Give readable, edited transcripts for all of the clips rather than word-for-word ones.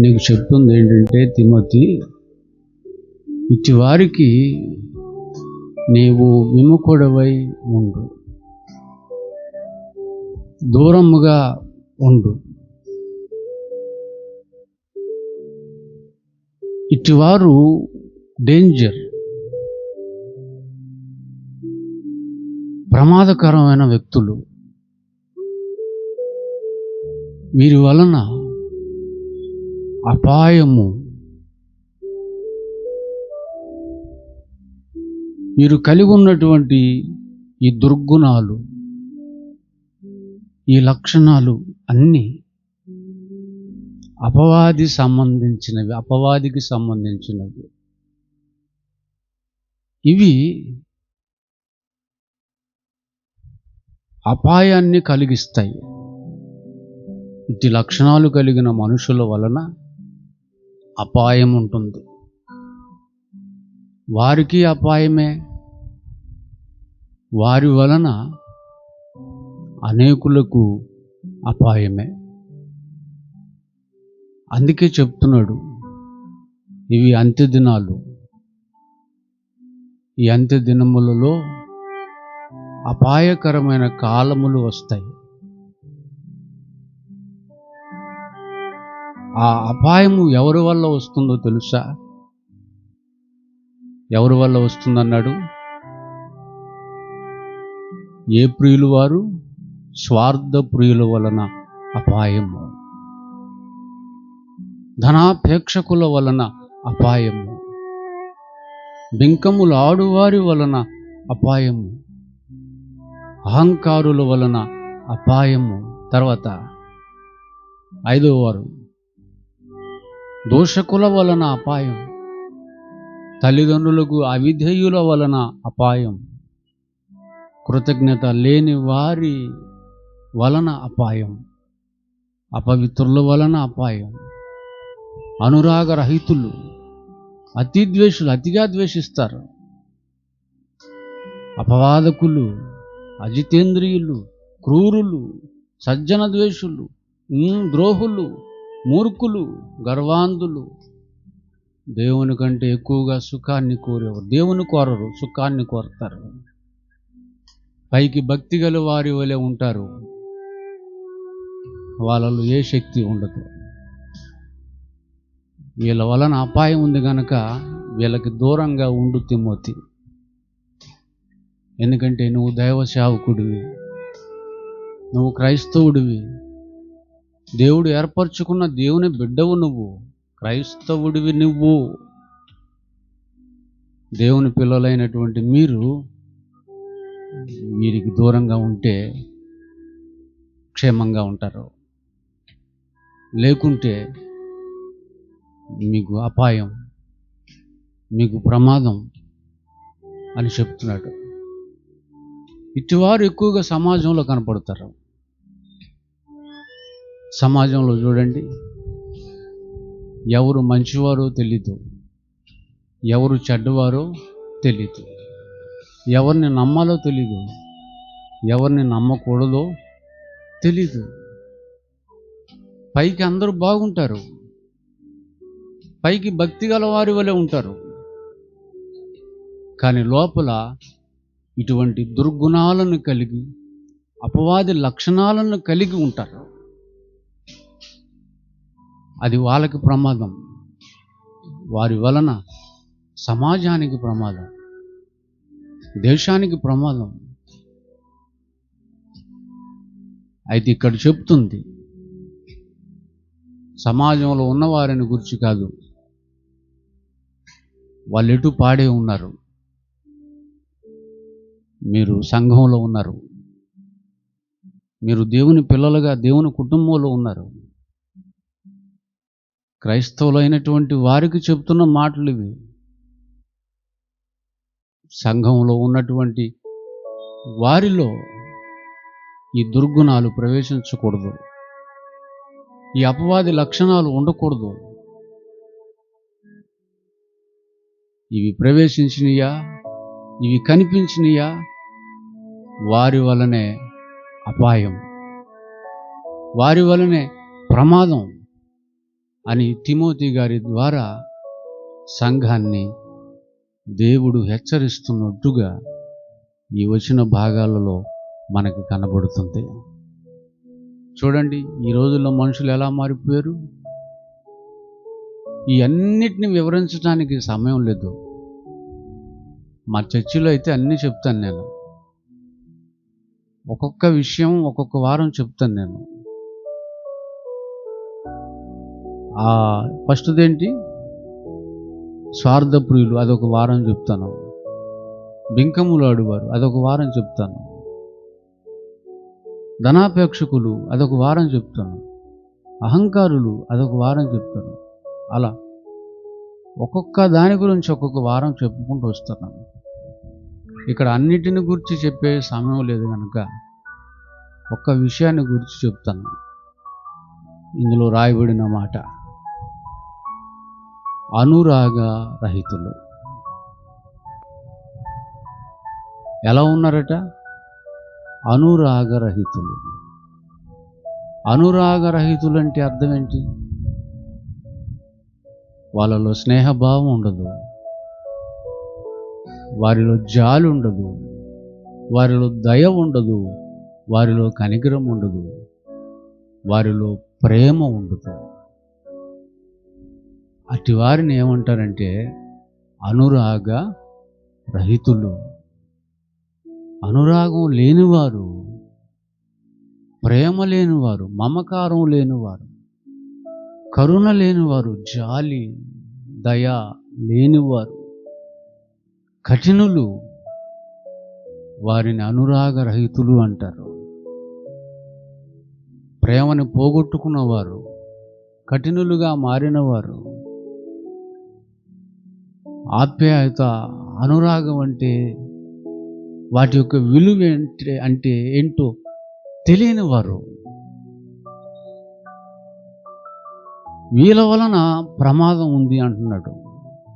నీకు చెప్తుంది ఏంటంటే తిమోతి, ఇటు వారికి నీవు విముఖుడవై ఉండు, దూరముగా ఉండు. ఇటువారు డేంజర్, ప్రమాదకరమైన వ్యక్తులు. వీరి వలన అపాయము, వీరు కలిగి ఉన్నటువంటి ఈ దుర్గుణాలు, ఈ లక్షణాలు అన్నీ అపవాదికి సంబంధించినవి. ఇవి అపాయాన్ని కలిగిస్తాయి. ఇట్టి లక్షణాలు కలిగిన మనుషుల వలన అపాయం ఉంటుంది. వారికి అపాయమే, వారి వలన అనేకులకు అపాయమే. అందుకే చెప్తున్నాడు, ఇవి అంత్య దినాలు. ఈ అంత్య దినములలో అపాయకరమైన కాలములు వస్తాయి. ఆ అపాయము ఎవరి వల్ల వస్తుందో తెలుసా? ఎవరి వల్ల వస్తుందన్నాడు? ఏ ప్రియులు వారు? స్వార్థ ప్రియుల వలన అపాయము, ధనాపేక్షకుల వలన అపాయము, బింకములు ఆడువారి వలన అపాయము, అహంకారుల వలన అపాయము. తర్వాత 5వ వారు దోషకుల వలన అపాయం, తల్లిదండ్రులకు అవిధేయుల వలన అపాయం, కృతజ్ఞత లేని వారి వలన అపాయం, అపవిత్రుల వలన అపాయం, అనురాగరహితులు, అతిద్వేషులు, అతిగా ద్వేషిస్తారు, అపవాదకులు, అజితేంద్రియులు, క్రూరులు, సజ్జన ద్వేషులు, ద్రోహులు, మూర్ఖులు, గర్వాంధులు, దేవుని కంటే ఎక్కువగా సుఖాన్ని కోరేవారు. దేవుని కోరరు, సుఖాన్ని కోరతారు. పైకి భక్తి గల వారి వలె ఉంటారు, వాళ్ళలో ఏ శక్తి ఉండదు. వీళ్ళ వలన అపాయం ఉంది కనుక వీళ్ళకి దూరంగా ఉండు తిమోతి. ఎందుకంటే నువ్వు దైవ సేవకుడివి, నువ్వు క్రైస్తవుడివి, దేవుడు ఏర్పరచుకున్న దేవుని బిడ్డవు, నువ్వు క్రైస్తవుడివి. నువ్వు దేవుని పిల్లలైనటువంటి వీరికి దూరంగా ఉంటే క్షేమంగా ఉంటారు, లేకుంటే మీకు అపాయం, మీకు ప్రమాదం అని చెప్తున్నాడు. ఇటువారు ఎక్కువగా సమాజంలో కనపడతారు. సమాజంలో చూడండి, ఎవరు మంచివారో తెలీదు, ఎవరు చెడ్డవారో తెలీదు, ఎవరిని నమ్మాలో తెలీదు, ఎవరిని నమ్మకూడదో తెలీదు. పైకి అందరూ బాగుంటారు, పైకి భక్తి గల వారి వలె ఉంటారు, కానీ లోపల ఇటువంటి దుర్గుణాలను కలిగి, అపవాది లక్షణాలను కలిగి ఉంటారు. అది వాళ్ళకి ప్రమాదం, వారి వలన సమాజానికి ప్రమాదం, దేశానికి ప్రమాదం. అయితే ఇక్కడ చెప్తుంది, సమాజంలో ఉన్నవారిని గురించి కాదు, వాళ్ళు ఎటు పాడే ఉన్నారు. మీరు సంఘంలో ఉన్నారు, మీరు దేవుని పిల్లలుగా దేవుని కుటుంబంలో ఉన్నారు. క్రైస్తవులైనటువంటి వారికి చెప్తున్న మాటలు ఇవి. సంఘంలో ఉన్నటువంటి వారిలో ఈ దుర్గుణాలు ప్రవేశించకూడదు, ఈ అపవాది లక్షణాలు ఉండకూడదు. ఇవి ప్రవేశించినయా, ఇవి కనిపించినయా, వారి వలనే అపాయం, వారి వలనే ప్రమాదం. అని తిమోతి గారి ద్వారా సంఘాన్ని దేవుడు హెచ్చరిస్తున్నట్టుగా ఈ వచన భాగాలలో మనకి కనబడుతుంది. చూడండి, ఈ రోజుల్లో మనుషులు ఎలా మారిపోయారు. ఈ అన్నిటిని వివరించడానికి సమయం లేదు. మా చర్చిలో అయితే అన్నీ చెప్తాను నేను. ఒక్కొక్క విషయం ఒక్కొక్క వారం చెప్తాను నేను. ఫస్ట్దేంటి, స్వార్థప్రియులు, అదొక వారం చెప్తాను. బింకములు ఆడువారు, అదొక వారం చెప్తాను. ధనాపేక్షకులు, అదొక వారం చెప్తాను. అహంకారులు, అదొక వారం చెప్తాను. అలా ఒక్కొక్క దాని గురించి ఒక్కొక్క వారం చెప్పుకుంటూ వస్తున్నాను. ఇక్కడ అన్నిటిని గురించి చెప్పే సమయం లేదు కనుక ఒక్క విషయాన్ని గురించి చెప్తాను. ఇందులో రాయబడిన మాట, అనురాగ రహితులు. ఎలా ఉన్నారట? అనురాగరహితులు. అనురాగరహితులు అంటే అర్థం ఏంటి? వాళ్ళలో స్నేహభావం ఉండదు, వారిలో జాలి ఉండదు, వారిలో దయ ఉండదు, వారిలో కనికరం ఉండదు, వారిలో ప్రేమ ఉండదు. అట్టి వారిని ఏమంటారంటే అనురాగ రహితులు. అనురాగం లేనివారు, ప్రేమ లేనివారు, మమకారం లేనివారు, కరుణ లేనివారు, జాలి దయ లేనివారు, కఠినులు, వారిని అనురాగరహితులు అంటారు. ప్రేమని పోగొట్టుకున్నవారు, కఠినులుగా మారినవారు. ఆప్యాయత, అనురాగం అంటే వాటి యొక్క విలువ అంటే ఏంటో తెలియని వారు. వీళ్ళ వలన ప్రమాదం ఉంది అంటున్నాడు.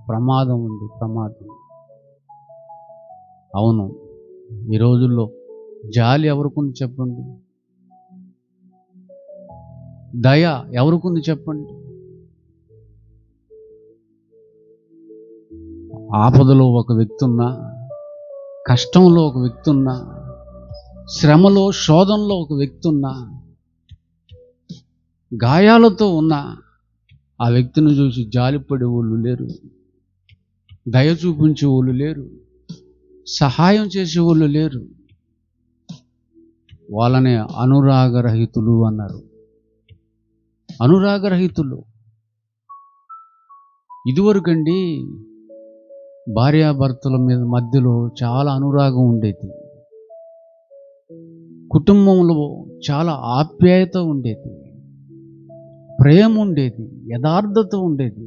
ప్రమాదం ఉంది, ప్రమాదం. అవును, ఈ రోజుల్లో జాలి ఎవరికుంది చెప్పండి? దయ ఎవరికుంది చెప్పండి? ఆపదలో ఒక వ్యక్తి ఉన్నా, కష్టంలో ఒక వ్యక్తి ఉన్నా, శ్రమలో శోధనలో ఒక వ్యక్తి ఉన్నా, గాయాలతో ఉన్నా ఆ వ్యక్తిని చూసి జాలిపడే వాళ్ళు లేరు, దయ చూపించే వాళ్ళు లేరు, సహాయం చేసే వాళ్ళు లేరు. వాళ్ళనే అనురాగరహితులు అన్నారు. అనురాగరహితులు. ఇదివరకండి భార్యాభర్తల మధ్యలో చాలా అనురాగం ఉండేది. కుటుంబంలో చాలా ఆప్యాయత ఉండేది, ప్రేమ ఉండేది, యథార్థత ఉండేది.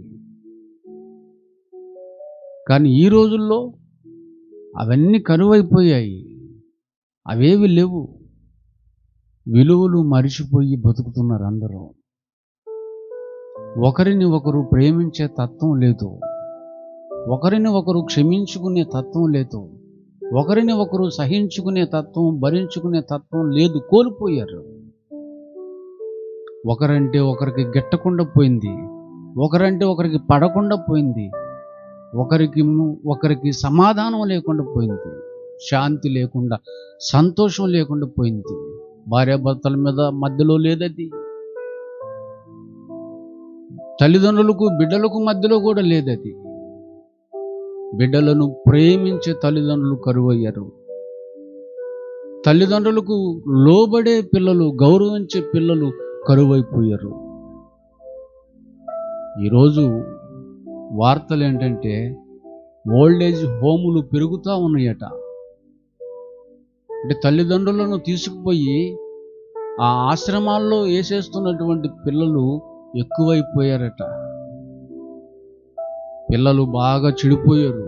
కానీ ఈ రోజుల్లో అవన్నీ కరువైపోయాయి. అవేవి లేవు. విలువలు మరిచిపోయి బతుకుతున్నారు అందరూ. ఒకరిని ఒకరు ప్రేమించే తత్వం లేదు, ఒకరిని ఒకరు క్షమించుకునే తత్వం లేదు, ఒకరిని ఒకరు సహించుకునే తత్వం, భరించుకునే తత్వం లేదు, కోల్పోయారు. ఒకరంటే ఒకరికి గిట్టకుండా పోయింది, ఒకరంటే ఒకరికి పడకుండా పోయింది, ఒకరికి సమాధానం లేకుండా పోయింది, శాంతి లేకుండా, సంతోషం లేకుండా పోయింది. భార్యాభర్తల మధ్యలో లేదది. తల్లిదండ్రులకు బిడ్డలకు మధ్యలో కూడా లేదది. బిడ్డలను ప్రేమించే తల్లిదండ్రులు కరువయ్యారు. తల్లిదండ్రులకు లోబడే పిల్లలు, గౌరవించే పిల్లలు కరువైపోయారు. ఈరోజు వార్తలు ఏంటంటే ఓల్డేజ్ హోములు పెరుగుతూ ఉన్నాయట. అంటే తల్లిదండ్రులను తీసుకుపోయి ఆ ఆశ్రమాల్లో వేసేస్తున్నటువంటి పిల్లలు ఎక్కువైపోయారట. పిల్లలు బాగా చెడిపోయారు.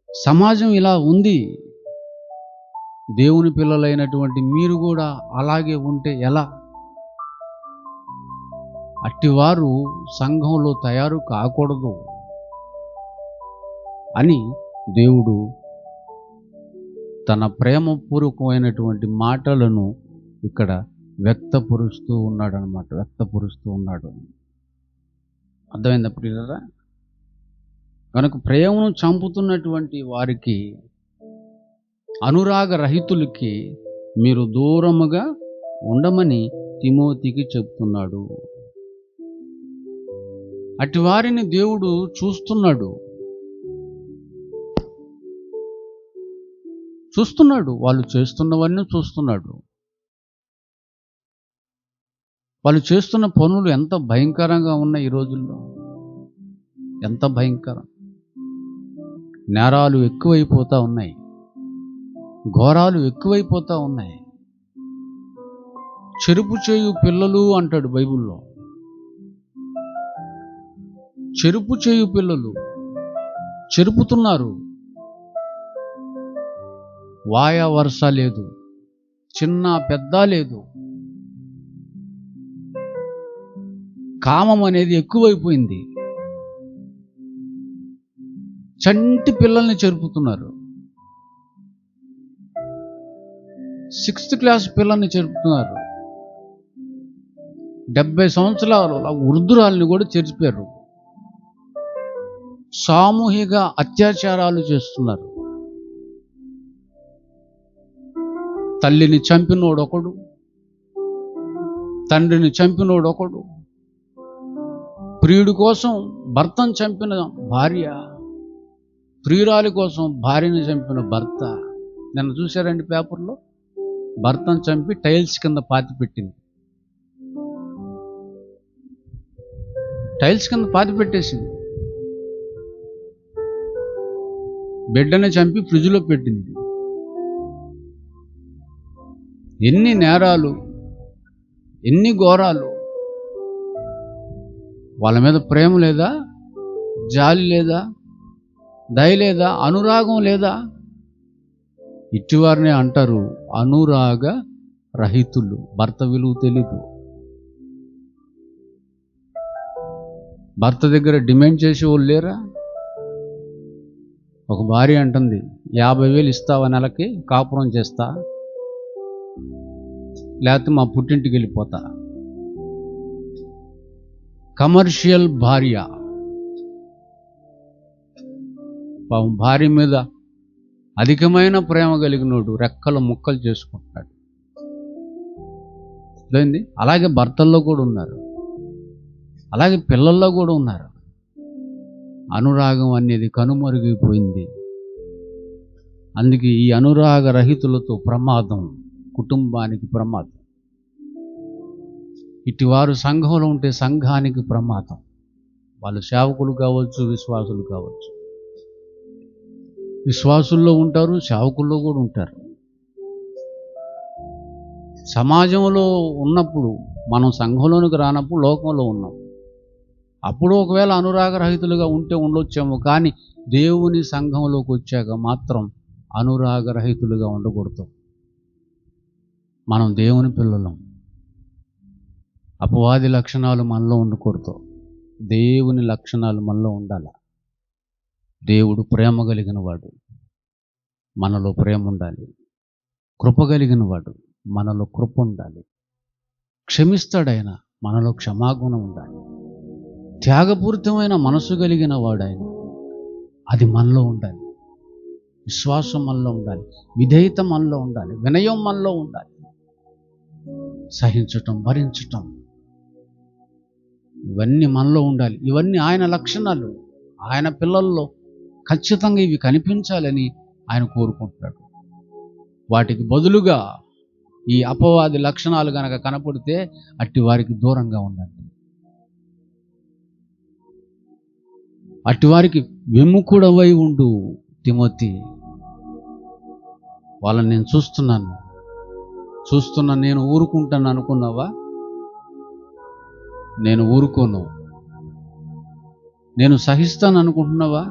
సమాజం ఇలా ఉంది. దేవుని పిల్లలైనటువంటి మీరు కూడా అలాగే ఉంటే ఎలా? అట్టివారు సంఘంలో తయారు కాకూడదు అని దేవుడు తన ప్రేమపూర్వకమైనటువంటి మాటలను ఇక్కడ వ్యక్తపరుస్తూ ఉన్నాడు అనమాట, వ్యక్తపరుస్తూ ఉన్నాడు. అర్థమైందా ప్రియులారా? కనుక ప్రేమను చంపుతున్నటువంటి వారికి, అనురాగ రహితులకి మీరు దూరముగా ఉండమని తిమోతికి చెప్తున్నాడు. అటు వారిని దేవుడు చూస్తున్నాడు, వాళ్ళు చేస్తున్నవన్నీ చూస్తున్నాడు. వాళ్ళు చేస్తున్న పనులు ఎంత భయంకరంగా ఉన్నాయి ఈ రోజుల్లో, ఎంత భయంకరం. నేరాలు ఎక్కువైపోతూ ఉన్నాయి, ఘోరాలు ఎక్కువైపోతూ ఉన్నాయి. చెరుపు చేయు పిల్లలు అంటాడు బైబిల్లో. చెరుపు చేయు పిల్లలు చెరుపుతున్నారు. వాయ వరుస లేదు, చిన్న పెద్ద లేదు. కామం అనేది ఎక్కువైపోయింది. చంటి పిల్లల్ని చెరుపుతున్నారు. 6th క్లాస్ పిల్లల్ని చెరుపుతున్నారు. 70 సంవత్సరాల వృద్ధురాల్ని కూడా చెరిచిపోయారు. సామూహిక అత్యాచారాలు చేస్తున్నారు. తల్లిని చంపినోడొకడు, తండ్రిని చంపినోడొకడు, ప్రియుడి కోసం భర్తను చంపిన భార్య, ప్రియురాలి కోసం భార్యని చంపిన భర్త. నిన్న చూశారండి పేపర్లో, భర్తను చంపి టైల్స్ కింద పాతిపెట్టింది. టైల్స్ కింద పాతిపెట్టేసింది. బిడ్డని చంపి ఫ్రిడ్జ్లో పెట్టింది. ఎన్ని నేరాలు, ఎన్ని ఘోరాలు. వాళ్ళ మీద ప్రేమ లేదా, జాలి లేదా, దయ లేదా, అనురాగం లేదా? ఇట్టివారిని అంటారు అనురాగ రహితులు. భర్త విలువ తెలీదు. భర్త దగ్గర డిమాండ్ చేసే వాళ్ళు లేరా? ఒక భార్య అంటుంది, 50,000 ఇస్తావా నెలకి, కాపురం చేస్తా, లేకపోతే మా పుట్టింటికి వెళ్ళిపోతా. కమర్షియల్ భార్య. భార్య మీద అధికమైన ప్రేమ కలిగినోడు రెక్కలు ముక్కలు చేసుకుంటాడు. అదేంది? అలాగే భర్తల్లో కూడా ఉన్నారు, అలాగే పిల్లల్లో కూడా ఉన్నారు. అనురాగం అనేది కనుమరుగైపోయింది. అందుకే ఈ అనురాగ రహితులతో ప్రమాదం, కుటుంబానికి ప్రమాదం. ఇటువారు సంఘంలో ఉంటే సంఘానికి ప్రమాదం. వాళ్ళు సేవకులు కావచ్చు, విశ్వాసులు కావచ్చు. విశ్వాసుల్లో ఉంటారు, సేవకుల్లో కూడా ఉంటారు. సమాజంలో ఉన్నప్పుడు, మనం సంఘంలోనికి రానప్పుడు లోకంలో ఉన్నాం. అప్పుడు ఒకవేళ అనురాగరహితులుగా ఉంటే ఉండొచ్చేమో, కానీ దేవుని సంఘంలోకి వచ్చాక మాత్రం అనురాగరహితులుగా ఉండకూడదు. మనం దేవుని పిల్లలం. అపవాది లక్షణాలు మనలో ఉండకూడదు. దేవుని లక్షణాలు మనలో ఉండాలి. దేవుడు ప్రేమ కలిగిన వాడు, మనలో ప్రేమ ఉండాలి. కృప కలిగిన వాడు, మనలో కృప ఉండాలి. క్షమిస్తాడాయన, మనలో క్షమాగుణం ఉండాలి. త్యాగపూరితమైన మనసు కలిగిన వాడు ఆయన, అది మనలో ఉండాలి. విశ్వాసం మనలో ఉండాలి, విధేయత మనలో ఉండాలి, వినయం మనలో ఉండాలి. సహించటం, భరించటం, ఇవన్నీ మనలో ఉండాలి. ఇవన్నీ ఆయన లక్షణాలు. ఆయన పిల్లల్లో ఖచ్చితంగా ఇవి కనిపించాలని ఆయన కోరుకుంటున్నాడు. వాటికి బదులుగా ఈ అపవాది లక్షణాలు గనక కనపడితే అట్టి వారికి దూరంగా ఉండండి. అట్టి వారికి విముఖుడవై ఉండు తిమోతి. వాళ్ళని నేను చూస్తున్నాను, నేను ఊరుకుంటాను అనుకున్నావా? నేను ఊరుకోను. నేను సహిస్తాను అనుకుంటున్నావా?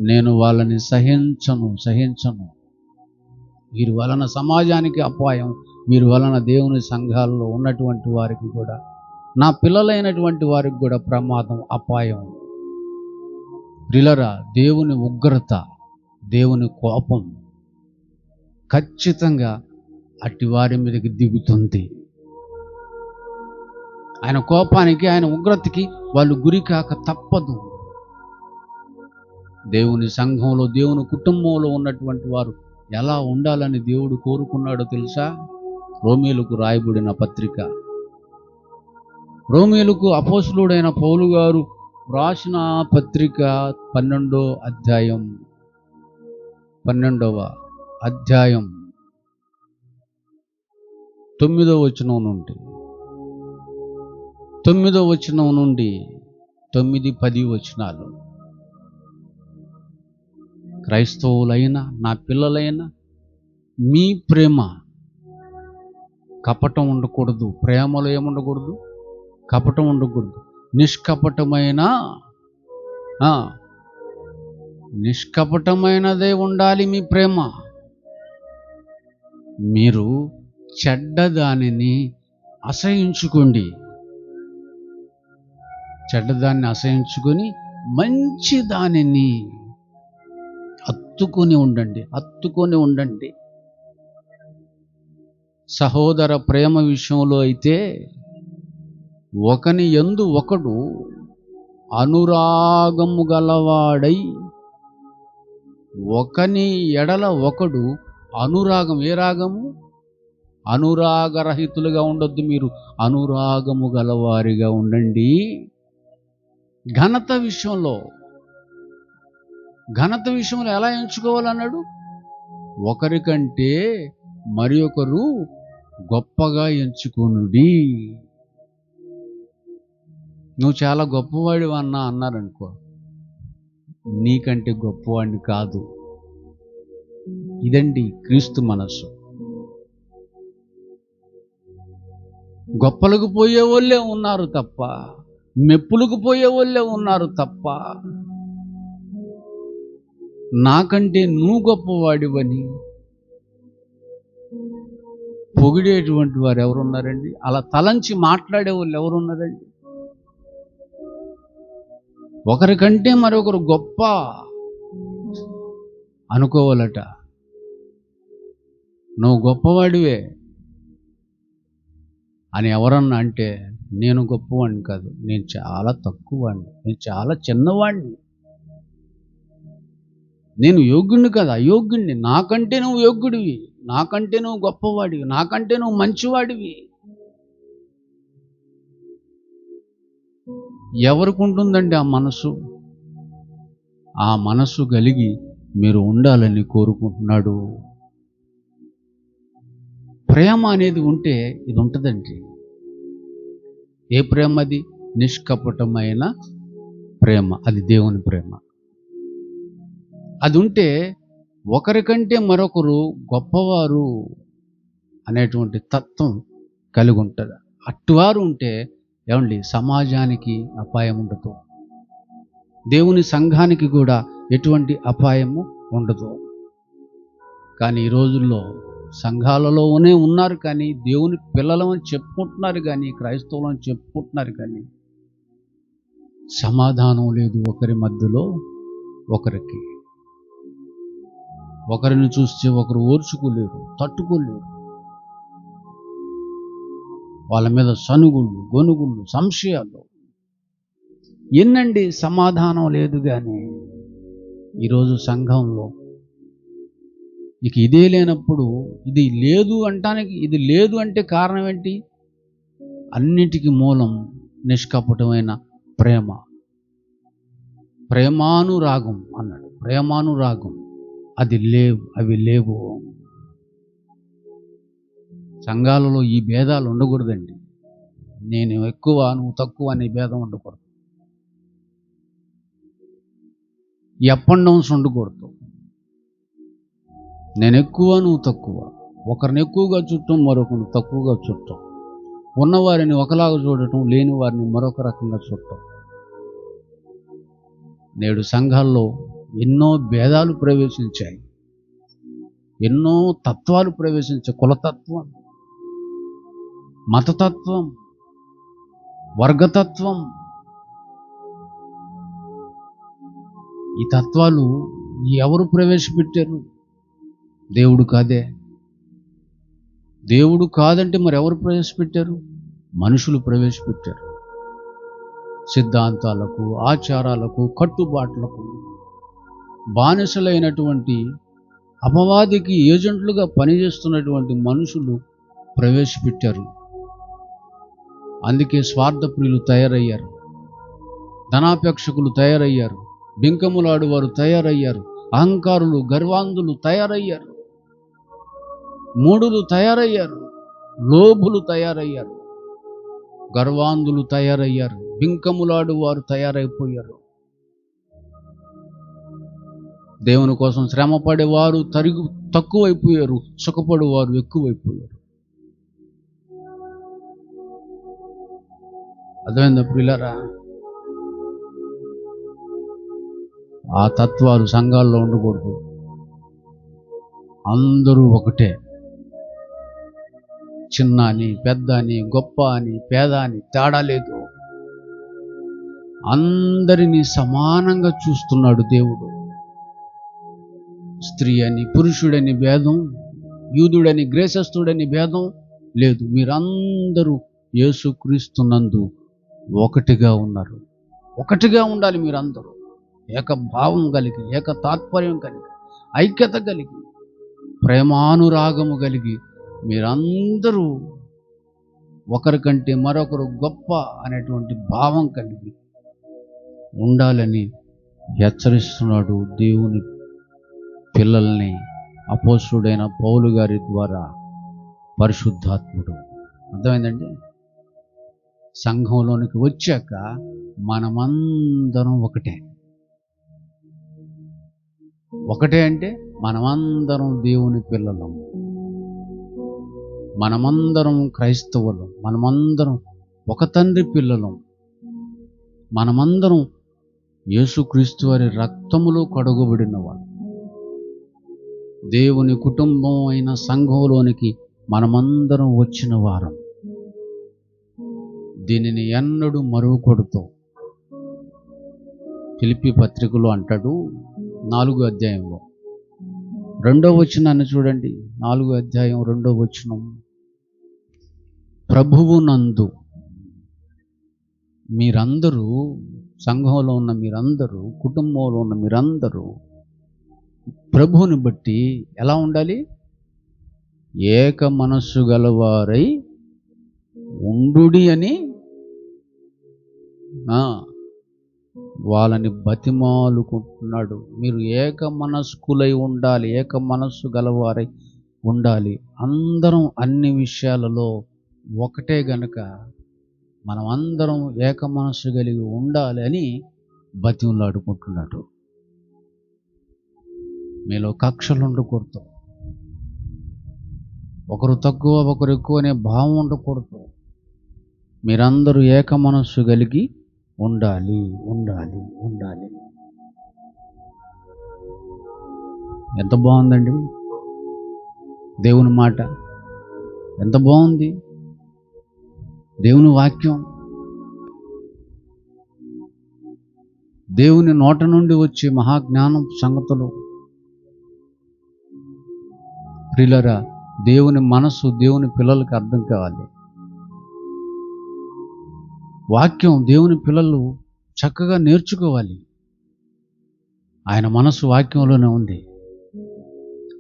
నేను వాళ్ళని సహించను. వీరి వలన సమాజానికి అపాయం, వీరి వలన దేవుని సంఘాల్లో ఉన్నటువంటి వారికి కూడా, నా పిల్లలైనటువంటి వారికి కూడా ప్రమాదం, అపాయం. ప్రియులారా, దేవుని ఉగ్రత, దేవుని కోపం ఖచ్చితంగా అట్టి వారి మీదకి దిగుతుంది. ఆయన కోపానికి, ఆయన ఉగ్రతకి వాళ్ళు గురి కాక తప్పదు. దేవుని సంఘంలో, దేవుని కుటుంబంలో ఉన్నటువంటి వారు ఎలా ఉండాలని దేవుడు కోరుకున్నాడో తెలుసా? రోమీయులకు రాయబడిన పత్రిక, రోమీయులకు అపోస్తలుడైన పౌలు గారు రాసిన పత్రిక 12వ అధ్యాయం 9వ వచనం నుండి 9-10 వచనాలు. క్రైస్తవులైన నా పిల్లలైన మీ ప్రేమ కపటం ఉండకూడదు. ప్రేమలో ఏముండకూడదు? కపటం ఉండకూడదు. నిష్కపటమైనదే ఉండాలి మీ ప్రేమ. మీరు చెడ్డదానిని అసహించుకోండి. చెడ్డదాన్ని అసహించుకొని మంచి దానిని హత్తుకొని ఉండండి. సహోదర ప్రేమ విషయంలో అయితే ఒకని యందు ఒకడు అనురాగము గలవాడై, ఒకని ఎడల ఒకడు అనురాగం, ఏ రాగము? అనురాగరహితులుగా ఉండొద్దు. మీరు అనురాగము గలవారిగా ఉండండి. ఘనత విషయంలో ఎలా ఎంచుకోవాలన్నాడు? ఒకరికంటే మరి ఒకరు గొప్పగా ఎంచుకొనుడి. నువ్వు చాలా గొప్పవాడివి అన్నారనుకో, నీకంటే గొప్పవాడిని కాదు. ఇదండి క్రీస్తు మనస్సు. గొప్పలకు పోయే వాళ్ళే ఉన్నారు తప్ప, మెప్పులకు పోయే వాళ్ళే ఉన్నారు తప్ప, నాకంటే నువ్వు గొప్పవాడివని పొగిడేటువంటి వారు ఎవరున్నారండి? అలా తలంచి మాట్లాడే వాళ్ళు ఎవరున్నారండి? ఒకరికంటే మరొకరు గొప్ప అనుకోవాలట. నువ్వు గొప్పవాడివే అని ఎవరన్నా అంటే, నేను గొప్పవాడిని కాదు, నేను చాలా తక్కువవాడిని, నేను చాలా చిన్నవాడిని, నేను యోగ్యుడిని కాదు, అయోగ్యుడిని. నాకంటే నువ్వు యోగ్యుడివి, నాకంటే నువ్వు గొప్పవాడివి, నాకంటే నువ్వు మంచివాడివి. ఎవరికి ఉంటుందండి ఆ మనసు? ఆ మనసు కలిగి మీరు ఉండాలని కోరుకుంటున్నాడు. ప్రేమ అనేది ఉంటే ఇది ఉంటుందండి. ఏ ప్రేమ అది? నిష్కపటమైన ప్రేమ. అది దేవుని ప్రేమ. అది ఉంటే ఒకరికంటే మరొకరు గొప్పవారు అనేటువంటి తత్వం కలిగి ఉంటుంది. అట్టువారు ఉంటే ఏమండి, సమాజానికి అపాయం ఉండదు, దేవుని సంఘానికి కూడా ఎటువంటి అపాయము ఉండదు. కానీ ఈ రోజుల్లో సంఘాలలోనే ఉన్నారు, కానీ దేవుని పిల్లలని చెప్పుకుంటున్నారు, కానీ క్రైస్తవులని చెప్పుకుంటున్నారు, కానీ సమాధానం లేదు ఒకరి మధ్యలో ఒకరికి. ఒకరిని చూస్తే ఒకరు ఓర్చుకోలేరు, తట్టుకోలేరు. వాళ్ళ మీద సనుగుళ్ళు, గొనుగుళ్ళు, సంశయాలు. ఎన్నండి సమాధానం లేదు. కానీ ఈరోజు సంఘంలో ఇక ఇదే లేనప్పుడు ఇది లేదు అంటానికి, ఇది లేదు అంటే కారణం ఏంటి? అన్నిటికీ మూలం నిష్కపటమైన ప్రేమ. ప్రేమానురాగం అన్నాడు, ప్రేమానురాగం. అవి లేవు. సంఘాలలో ఈ భేదాలు ఉండకూడదండి. నేను ఎక్కువ, నువ్వు తక్కువ అనే భేదం ఉండకూడదు. అప్ అండ్ డౌన్స్ ఉండకూడదు. నేను ఎక్కువ, నువ్వు తక్కువ. ఒకరిని ఎక్కువగా చుట్టం, మరొకరిని తక్కువగా చుట్టం. ఉన్నవారిని ఒకలాగా చూడటం, లేని వారిని మరొక రకంగా చూడటం. నేడు సంఘాల్లో ఎన్నో భేదాలు ప్రవేశించాయి, ఎన్నో తత్వాలు ప్రవేశించాయి. కులతత్వం, మతతత్వం, వర్గతత్వం. ఈ తత్వాలు ఎవరు ప్రవేశపెట్టారు? దేవుడు కాదే. దేవుడు కాదంటే మరి ఎవరు ప్రవేశపెట్టారు? మనుషులు ప్రవేశపెట్టారు. సిద్ధాంతాలకు, ఆచారాలకు, కట్టుబాట్లకు బానిసలైనటువంటి అపవాదికి ఏజెంట్లుగా పనిచేస్తున్నటువంటి మనుషులు ప్రవేశపెట్టారు. అందుకే స్వార్థప్రియులు తయారయ్యారు, ధనాపేక్షకులు తయారయ్యారు, బింకములాడు వారు తయారయ్యారు, అహంకారులు, గర్వాంధులు తయారయ్యారు, మూఢులు తయారయ్యారు, లోభులు తయారయ్యారు, గర్వాంధులు తయారయ్యారు, బింకములాడు వారు తయారైపోయారు. దేవుని కోసం శ్రమ పడేవారు తక్కువైపోయారు, సుఖపడేవారు ఎక్కువైపోయారు. అర్థమైందా ప్రియులారా? ఆ తత్వాలు సంఘాల్లో ఉండకూడదు. అందరూ ఒకటే. చిన్న అని, పెద్ద అని, గొప్ప అని, పేద అని తేడా లేదు. అందరినీ సమానంగా చూస్తున్నాడు దేవుడు. స్త్రీ అని, పురుషుడని భేదం, యూదుడని, గ్రేసస్తుడని భేదం లేదు. మీరందరూ యేసుక్రీస్తునందు ఒకటిగా ఉన్నారు. ఒకటిగా ఉండాలి. మీరందరూ ఏకభావం కలిగి, ఏక తాత్పర్యం కలిగి, ఐక్యత కలిగి, ప్రేమానురాగము కలిగి మీరందరూ ఒకరికంటే మరొకరు గొప్ప అనేటువంటి భావం కలిగి ఉండాలని హెచ్చరిస్తున్నాడు దేవుని పిల్లల్ని అపోస్తుడైన పౌలు గారి ద్వారా పరిశుద్ధాత్ముడు. అర్థమైందండి? సంఘంలోనికి వచ్చాక మనమందరం ఒకటే. ఒకటే అంటే మనమందరం దేవుని పిల్లలం, మనమందరం క్రైస్తవులం, మనమందరం ఒక తండ్రి పిల్లలం, మనమందరం యేసుక్రీస్తు వారి రక్తములో కడుగబడిన వాళ్ళు. దేవుని కుటుంబం అయిన సంఘంలోనికి మనమందరం వచ్చిన వారం. దీనిని ఎన్నడూ మరువకూడదు. ఫిలిప్పీ పత్రికలో అంటాడు 4వ అధ్యాయంలో 2వ వచనాన్ని చూడండి. 4వ అధ్యాయం 2వ వచనం, ప్రభువునందు మీరందరూ, సంఘంలో ఉన్న మీరందరూ, కుటుంబంలో ఉన్న మీరందరూ ప్రభువుని బట్టి ఎలా ఉండాలి? ఏక మనస్సు గలవారై ఉండుడి అని వాళ్ళని బతిమాలుకుంటున్నాడు. మీరు ఏక మనస్కులై ఉండాలి, ఏక మనస్సు గలవారై ఉండాలి. అందరం అన్ని విషయాలలో ఒకటే గనుక మనం అందరం ఏక మనస్సు కలిగి ఉండాలి అని బతిమలాడుకుంటున్నాడు. మీలో కక్షలు ఉండకూడదు, ఒకరు తక్కువ ఒకరు ఎక్కువ అనే భావం ఉండకూడదు. మీరందరూ ఏక మనస్సు కలిగి ఉండాలి, ఉండాలి, ఉండాలి. ఎంత బాగుందండి దేవుని మాట, ఎంత బాగుంది దేవుని వాక్యం. దేవుని నోట నుండి వచ్చే మహాజ్ఞానం సంగతులు. ప్రియులారా, దేవుని మనసు దేవుని పిల్లలకి అర్థం కావాలి. వాక్యం దేవుని పిల్లలు చక్కగా నేర్చుకోవాలి. ఆయన మనసు వాక్యంలోనే ఉంది.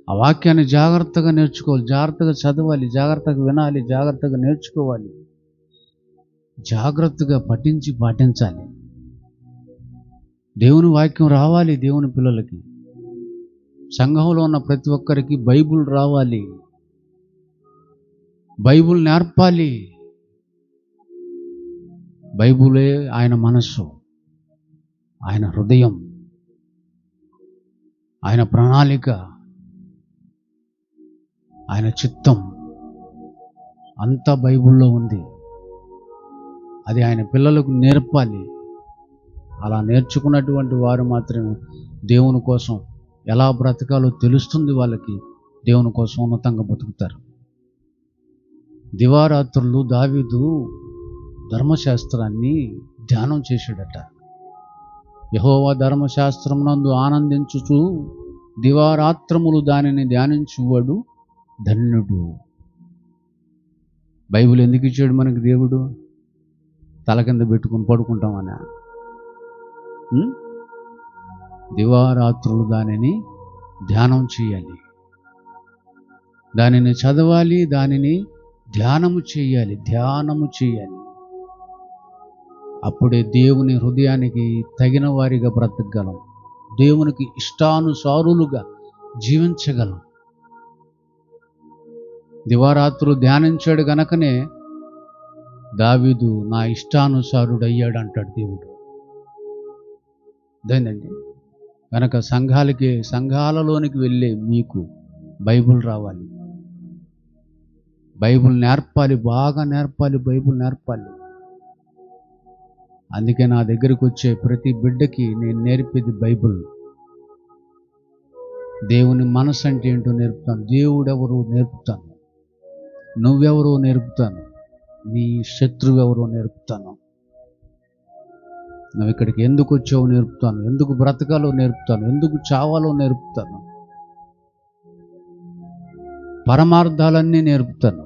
ఆ వాక్యాన్ని జాగ్రత్తగా నేర్చుకోవాలి, జాగ్రత్తగా చదవాలి, జాగ్రత్తగా వినాలి, జాగ్రత్తగా నేర్చుకోవాలి, జాగ్రత్తగా పఠించి పాటించాలి. దేవుని వాక్యం రావాలి దేవుని పిల్లలకి. సంఘంలో ఉన్న ప్రతి ఒక్కరికి బైబుల్ రావాలి, బైబుల్ నేర్పాలి. బైబులే ఆయన మనస్సు, ఆయన హృదయం, ఆయన ప్రణాళిక, ఆయన చిత్తం అంతా బైబుల్లో ఉంది. అది ఆయన పిల్లలకు నేర్పాలి. అలా నేర్చుకున్నటువంటి వారు మాత్రమే దేవుని కోసం ఎలా బ్రతకాలో తెలుస్తుంది వాళ్ళకి. దేవుని కోసం ఉన్నతంగా బతుకుతారు. దివారాత్రులు దావీదు ధర్మశాస్త్రాన్ని ధ్యానం చేశాడట. యెహోవా ధర్మశాస్త్రమునందు ఆనందించుచు దివారాత్రములు దానిని ధ్యానించువాడు ధన్యుడు. బైబిల్ ఎందుకు ఇచ్చాడు మనకి దేవుడు? తల కింద పెట్టుకుని పడుకుంటామనా? దివారాత్రులు దానిని ధ్యానం చేయాలి, దానిని చదవాలి, దానిని ధ్యానము చేయాలి. అప్పుడే దేవుని హృదయానికి తగిన వారిగా బ్రతకగలం, దేవునికి ఇష్టానుసారులుగా జీవించగలం. దివారాత్రులు ధ్యానించాడు గనకనే దావీదు నా ఇష్టానుసారుడు అయ్యాడు అంటాడు దేవుడు. అదేంటండి, కనుక సంఘాలలోనికి వెళ్ళే మీకు బైబిల్ రావాలి, బైబిల్ నేర్పాలి, బాగా నేర్పాలి, బైబిల్ నేర్పాలి. అందుకే నా దగ్గరికి వచ్చే ప్రతి బిడ్డకి నేను నేర్పేది బైబిల్. దేవుని మనసు అంటే ఏంటో నేర్పుతాను, దేవుడెవరో నేర్పుతాను, నువ్వెవరో నేర్పుతాను, నీ శత్రువు ఎవరో నేర్పుతాను, నువ్వు ఇక్కడికి ఎందుకు వచ్చావో నేర్పుతాను, ఎందుకు బ్రతకాలో నేర్పుతాను, ఎందుకు చావాలో నేర్పుతాను, పరమార్థాలన్నీ నేర్పుతాను.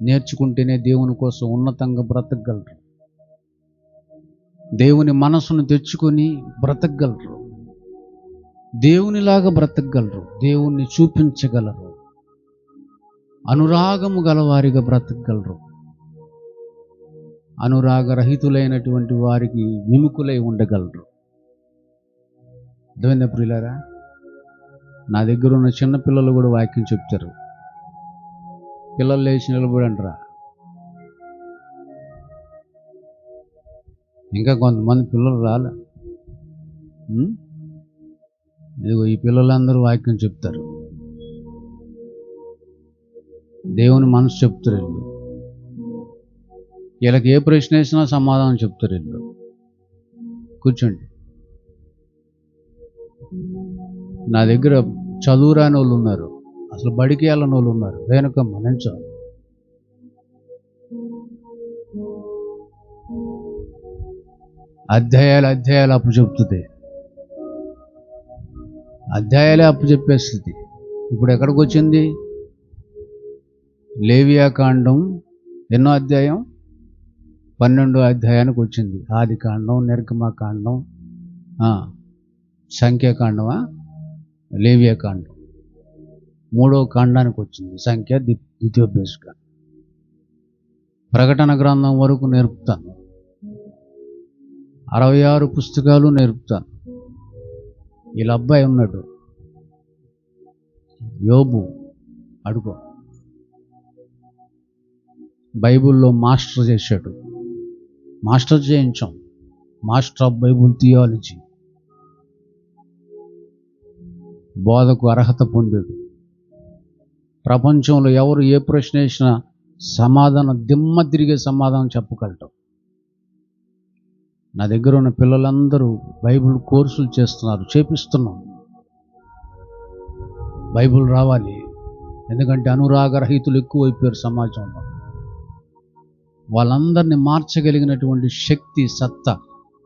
నేర్చుకుంటేనే దేవుని కోసం ఉన్నతంగా బ్రతకగలరు, దేవుని మనసును తెచ్చుకొని బ్రతకగలరు, దేవునిలాగా బ్రతకగలరు, దేవుణ్ణి చూపించగలరు, అనురాగము గలవారిగా బ్రతకగలరు. అనురాగరహితులైనటువంటి వారికి విముఖులై ఉండగలరు. అర్థమైందా ప్రియులారా? నా దగ్గర ఉన్న చిన్న పిల్లలు కూడా వాక్యం చెప్తారు. పిల్లలు లేచి నిలబడి అంటారా, ఇంకా కొంతమంది పిల్లలు రాలే. ఇదిగో ఈ పిల్లలందరూ వాక్యం చెప్తారు, దేవుని మనసు చెప్తారు. వీళ్ళు వీళ్ళకి ఏ ప్రశ్న వేసినా సమాధానం చెప్తారు. వీళ్ళు కూర్చోండి. నా దగ్గర చదువు రాని వాళ్ళు ఉన్నారు, అసలు బడికి వెళ్ళని వాళ్ళు ఉన్నారు. వెనుకమ్మ నుంచో అధ్యాయాలు అప్పు చెప్తుంది, అధ్యాయాలే అప్పు చెప్పేస్తుంది. ఇప్పుడు ఎక్కడికి వచ్చింది? లేవియాకాండం ఎన్నో అధ్యాయం? 12వ అధ్యాయానికి వచ్చింది. ఆది కాండం, నిర్గమకాండం, సంఖ్యాకాండమా, లేవియాకాండం 3వ కాండానికి వచ్చింది. సంఖ్య ద్వితీయోపదేశకాండం. ప్రకటన గ్రంథం వరకు నేర్పుతాను, 66 పుస్తకాలు నేర్పుతాను. వీళ్ళ అబ్బాయి ఉన్నాడు యోబు, అడుగు, బైబిల్లో మాస్టర్ చేశాడు, మాస్టర్ చేయించాం, మాస్టర్ ఆఫ్ బైబుల్ థియాలజీ. బోధకు అర్హత పొందాడు. ప్రపంచంలో ఎవరు ఏ ప్రశ్న వేసినా సమాధానం దిమ్మ తిరిగే సమాధానం చెప్పగలటం. నా దగ్గర ఉన్న పిల్లలందరూ బైబిల్ కోర్సులు చేపిస్తున్నాం. బైబిల్ రావాలి, ఎందుకంటే అనురాగరహితులు ఎక్కువైపోయారు సమాజంలో. వాళ్ళందరినీ మార్చగలిగినటువంటి శక్తి, సత్తా,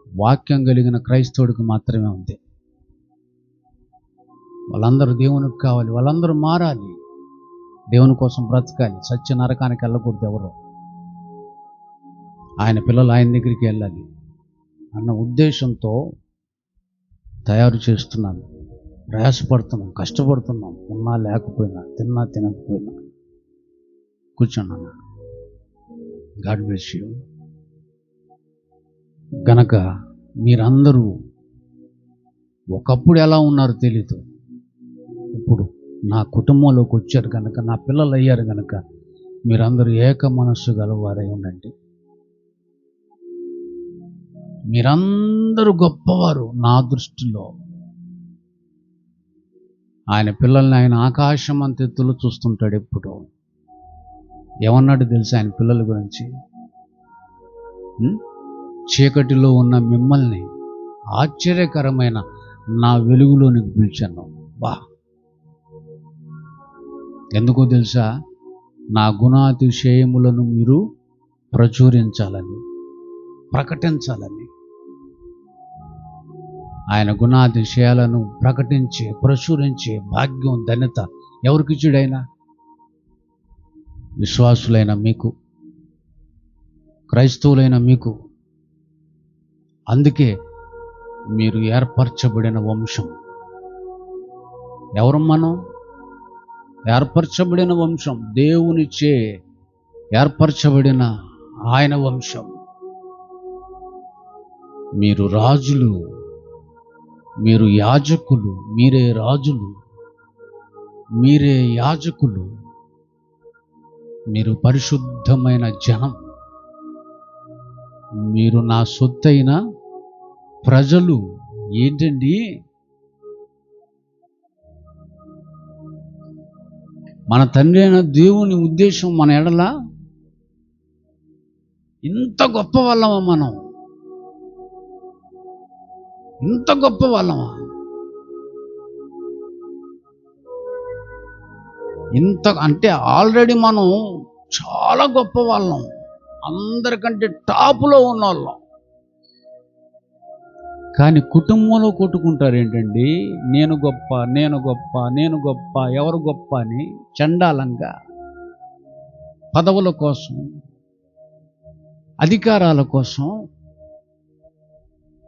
వాక్యం కలిగిన క్రైస్తవుడికి మాత్రమే ఉంది. వాళ్ళందరూ దేవునికి కావాలి, వాళ్ళందరూ మారాలి, దేవుని కోసం బ్రతకాలి, సత్య నరకానికి వెళ్ళకూడదు ఎవరు. ఆయన పిల్లలు ఆయన దగ్గరికి వెళ్ళాలి అన్న ఉద్దేశంతో తయారు చేస్తున్నాను, ప్రయాసపడుతున్నాం, కష్టపడుతున్నాం. ఉన్నా లేకపోయినా, తిన్నా తినకపోయినా. కూర్చున్నాను. God bless you. గనక మీరందరూ ఒకప్పుడు ఎలా ఉన్నారో తెలీదు, ఇప్పుడు నా కుటుంబంలోకి వచ్చారు కనుక, నా పిల్లలు అయ్యారు కనుక మీరందరూ ఏక మనస్సు గలవారై ఉండండి. మీరందరూ గొప్పవారు నా దృష్టిలో. ఆయన పిల్లల్ని ఆయన ఆకాశం అంత ఎత్తులో చూస్తుంటాడు ఎప్పుడు. ఏమన్నాడు తెలుసా ఆయన పిల్లల గురించి? చీకటిలో ఉన్న మిమ్మల్ని ఆశ్చర్యకరమైన నా వెలుగులోనికి పిలిచాను. బా, ఎందుకో తెలుసా? నా గుణాతిశయములను మీరు ప్రచురించాలని, ప్రకటించాలని. ఆయన గుణాతిశయాలను ప్రకటించే, ప్రచురించే భాగ్యం, ధన్యత ఎవరికిచ్చాడు? ఆయన విశ్వాసులైన మీకు, క్రైస్తవులైన మీకు. అందుకే మీరు ఏర్పరచబడిన వంశం. ఎవరు మనం? ఏర్పరచబడిన వంశం, దేవునిచే ఏర్పరచబడిన ఆయన వంశం. మీరు రాజులు, మీరు యాజకులు, మీరే రాజులు, మీరే యాజకులు, మీరు పరిశుద్ధమైన జనం, మీరు నా సొత్తైన ప్రజలు. ఏంటండి? మన తండ్రి అయిన దేవుని ఉద్దేశం మన ఎడల ఇంత గొప్ప వాళ్ళమా? మనం ఇంత గొప్ప వాళ్ళమా? ఇంత అంటే ఆల్రెడీ మనం చాలా గొప్ప వాళ్ళం, అందరికంటే టాపులో ఉన్న వాళ్ళం. కానీ కుటుంబంలో కొట్టుకుంటారు ఏంటండి? నేను గొప్ప, నేను గొప్ప, నేను గొప్ప, ఎవరు గొప్ప అని చండాలంగా పదవుల కోసం, అధికారాల కోసం,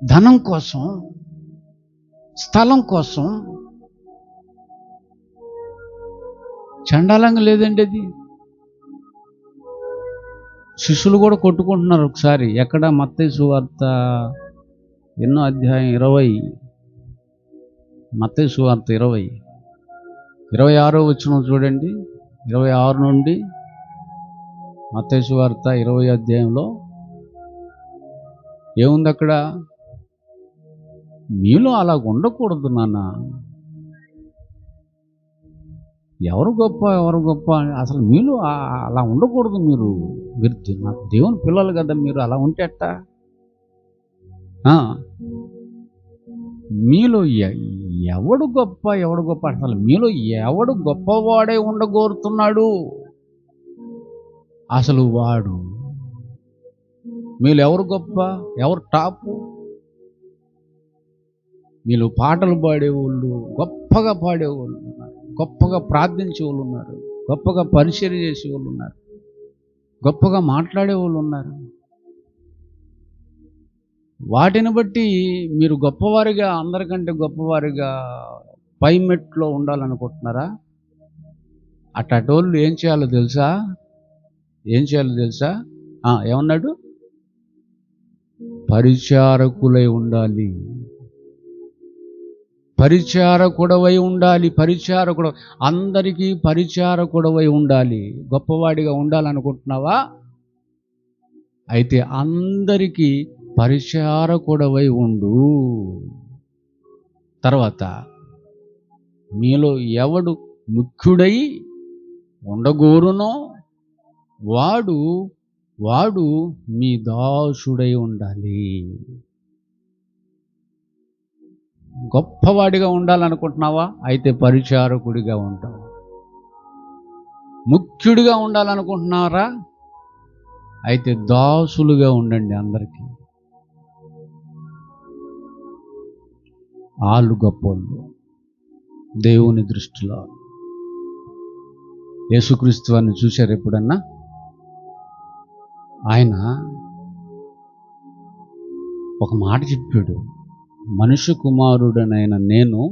ధనం కోసం, స్థలం కోసం చండాలంగా లేదండి అది. శిష్యులు కూడా కొట్టుకుంటున్నారు ఒకసారి. ఎక్కడ? మత్తయి సువార్త ఎన్నో అధ్యాయం 20, మత్తయి సువార్త 26వ వచనం చూడండి. 26 నుండి మత్తయి సువార్త 20 అధ్యాయంలో ఏముంది అక్కడ? మీలో అలా ఉండకూడదు నాన్న. ఎవరు గొప్ప, ఎవరు గొప్ప అసలు మీలో అలా ఉండకూడదు. మీరు దేవుని పిల్లలు కదా, మీరు అలా ఉంటే అట్టా? మీలో ఎవడు గొప్ప, ఎవడు గొప్ప? అసలు మీలో ఎవడు గొప్పవాడే ఉండగోరుతున్నాడు? అసలు వాడు మీలో ఎవరు గొప్ప, ఎవరు టాపు? మీలో పాటలు పాడేవాళ్ళు, గొప్పగా పాడేవాళ్ళు ఉన్నారు, గొప్పగా ప్రార్థించే వాళ్ళు ఉన్నారు, గొప్పగా పరిచర్య చేసే వాళ్ళు ఉన్నారు, గొప్పగా మాట్లాడే వాళ్ళు ఉన్నారు. వాటిని బట్టి మీరు గొప్పవారిగా, అందరికంటే గొప్పవారిగా పై మెట్లో ఉండాలనుకుంటున్నారా? అట్టోళ్ళు ఏం చేయాలో తెలుసా? ఏమన్నాడు? పరిచారకులై ఉండాలి, పరిచారకుడవై ఉండాలి. పరిచారకుడు, అందరికీ పరిచారకుడవై ఉండాలి. గొప్పవాడిగా ఉండాలనుకుంటున్నావా? అయితే అందరికీ పరిచారకుడవై ఉండు. తర్వాత మీలో ఎవడు ముఖ్యుడై ఉండగోరునో వాడు మీ దాసుడై ఉండాలి. గొప్పవాడిగా ఉండాలనుకుంటున్నావా? అయితే పరిచారకుడిగా ఉంటావు. ముఖ్యుడిగా ఉండాలనుకుంటున్నారా? అయితే దాసులుగా ఉండండి అందరికీ. వాళ్ళు గొప్పోళ్ళు దేవుని దృష్టిలో. యేసుక్రీస్తు వారిని చూశారు ఎప్పుడన్నా? ఆయన ఒక మాట చెప్పాడు, మనుష్య కుమారుడనైన నేను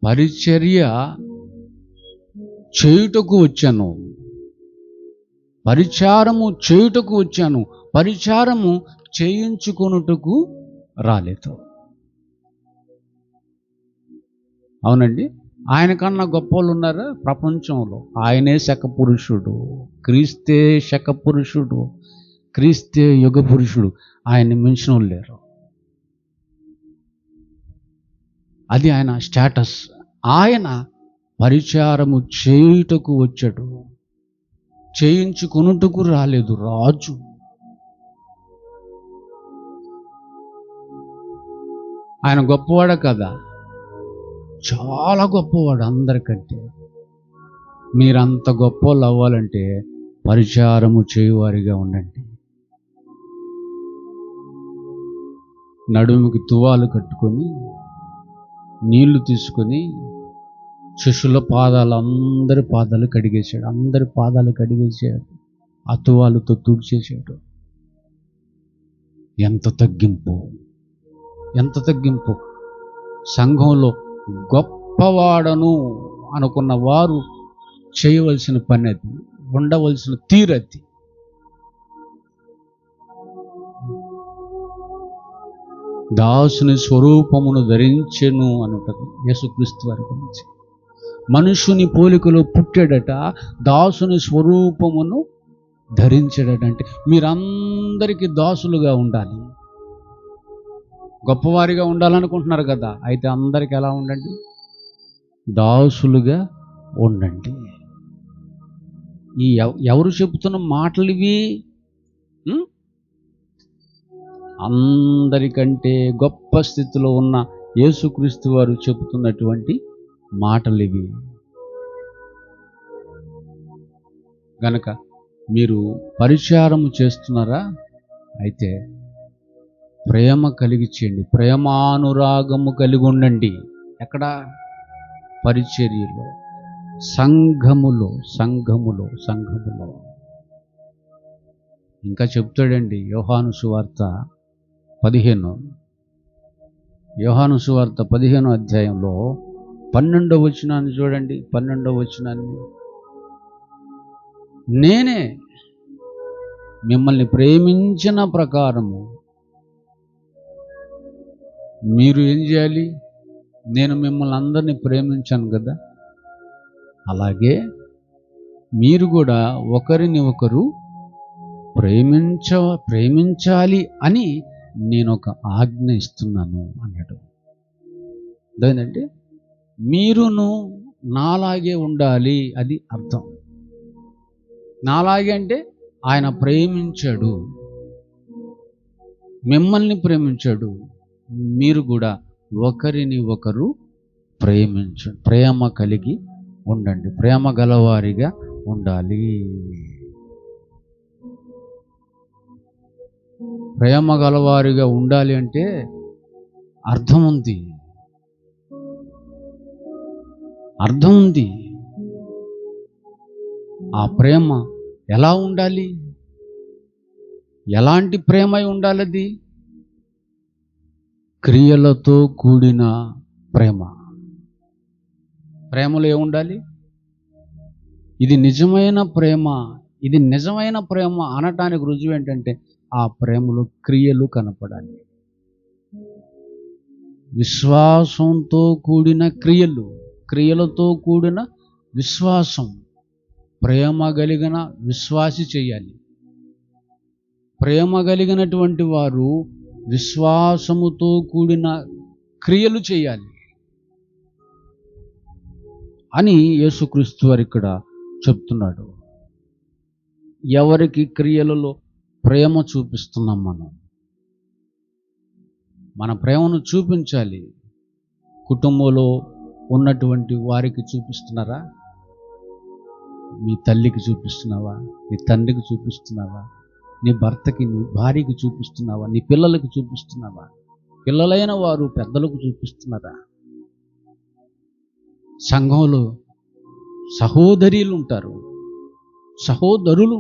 పరిచర్య చేయుటకు వచ్చాను, పరిచారము చేయుటకు వచ్చాను, పరిచారము చేయించుకొనుటకు రాలేదు. అవునండి, ఆయన కన్నా గొప్ప వాళ్ళు ఉన్నారా ప్రపంచంలో? ఆయనే శకపురుషుడు, క్రీస్తే శకపురుషుడు, క్రీస్తే యుగ పురుషుడు. ఆయన్ని మించిన వాళ్ళు లేరు. అది ఆయన స్టేటస్. ఆయన పరిచారము చేయుటకు వచ్చాడు, చేయించుకొనుటకు రాలేదు. రాజు. ఆయన గొప్పవాడే కదా? చాలా గొప్పవాడు అందరికంటే. మీరంత గొప్పవాళ్ళు అవ్వాలంటే పరిచారము చేయువారిగా ఉండండి. నడుముకి తువాలు కట్టుకొని, నీళ్లు తీసుకొని శిష్యుల పాదాలు, అందరి పాదాలు కడిగేశాడు. అందరి పాదాలు కడిగేసాడు, అతువాలతో తుడిచేసాడు. ఎంత తగ్గింపు, ఎంత తగ్గింపు! సంఘంలో గొప్పవాడను అనుకున్న వారు చేయవలసిన పని అది, ఉండవలసిన తీరది. దాసుని స్వరూపమును ధరించెను అనుంటది యేసుక్రీస్తు వారి గురించి. మనుషుని పోలికలో పుట్టాడట, దాసుని స్వరూపమును ధరించాడట. అంటే మీరందరికీ దాసులుగా ఉండాలి. గొప్పవారిగా ఉండాలనుకుంటున్నారు కదా, అయితే అందరికీ ఎలా ఉండండి? దాసులుగా ఉండండి. ఈ ఎవరు చెబుతున్న మాటలు ఇవి? అందరికంటే గొప్ప స్థితిలో ఉన్న యేసుక్రీస్తు వారు చెబుతున్నటువంటి మాటలు ఇవి. గనక మీరు పరిచారము చేస్తున్నారా? అయితే ప్రేమ కలిగి చేయండి, ప్రేమానురాగము కలిగి ఉండండి. ఎక్కడ? పరిచర్యలో, సంఘములో. ఇంకా చెప్తాడండి యోహాను సువార్త 15 అధ్యాయంలో 12వ వచనాన్ని చూడండి. 12వ వచనాన్ని, నేనే మిమ్మల్ని ప్రేమించిన ప్రకారము మీరు ఏం చేయాలి? నేను మిమ్మల్ని అందరినీ ప్రేమించాను కదా, అలాగే మీరు కూడా ఒకరిని ఒకరు ప్రేమించాలి అని నేను ఒక ఆజ్ఞ ఇస్తున్నాను అన్నాడు. అదేనంటే మీరును నాలాగే ఉండాలి, అది అర్థం. నాలాగే అంటే ఆయన ప్రేమించాడు, మిమ్మల్ని ప్రేమించాడు, మీరు కూడా ఒకరిని ఒకరు ప్రేమించండి, ప్రేమ కలిగి ఉండండి, ప్రేమ గలవారిగా ఉండాలి. ప్రేమ గలవారిగా ఉండాలి అంటే అర్థం ఉంది. ఆ ప్రేమ ఎలా ఉండాలి? ఎలాంటి ప్రేమ ఉండాలి? అది క్రియలతో కూడిన ప్రేమ. ప్రేమలో ఏముండాలి? ఇది నిజమైన ప్రేమ అనటానికి రుజువు ఏంటంటే ఆ ప్రేమలో క్రియలు కనపడాలి. విశ్వాసంతో కూడిన క్రియలతో కూడిన విశ్వాసం. ప్రేమ కలిగిన విశ్వాసి చేయాలి. ప్రేమ కలిగినటువంటి వారు విశ్వాసముతో కూడిన క్రియలు చేయాలి అని యేసుక్రీస్తు వారు ఇక్కడ చెప్తున్నాడు. ఎవరికి క్రియలలో ప్రేమ చూపిస్తున్నాం? మన ప్రేమను చూపించాలి. కుటుంబంలో ఉన్నటువంటి వారికి చూపిస్తున్నారా? మీ తల్లికి చూపిస్తున్నావా? నీ తండ్రికి చూపిస్తున్నావా? నీ భర్తకి, నీ భార్యకి చూపిస్తున్నావా? నీ పిల్లలకు చూపిస్తున్నావా? పిల్లలైన వారు పెద్దలకు చూపిస్తున్నారా? సంఘంలో సహోదరులు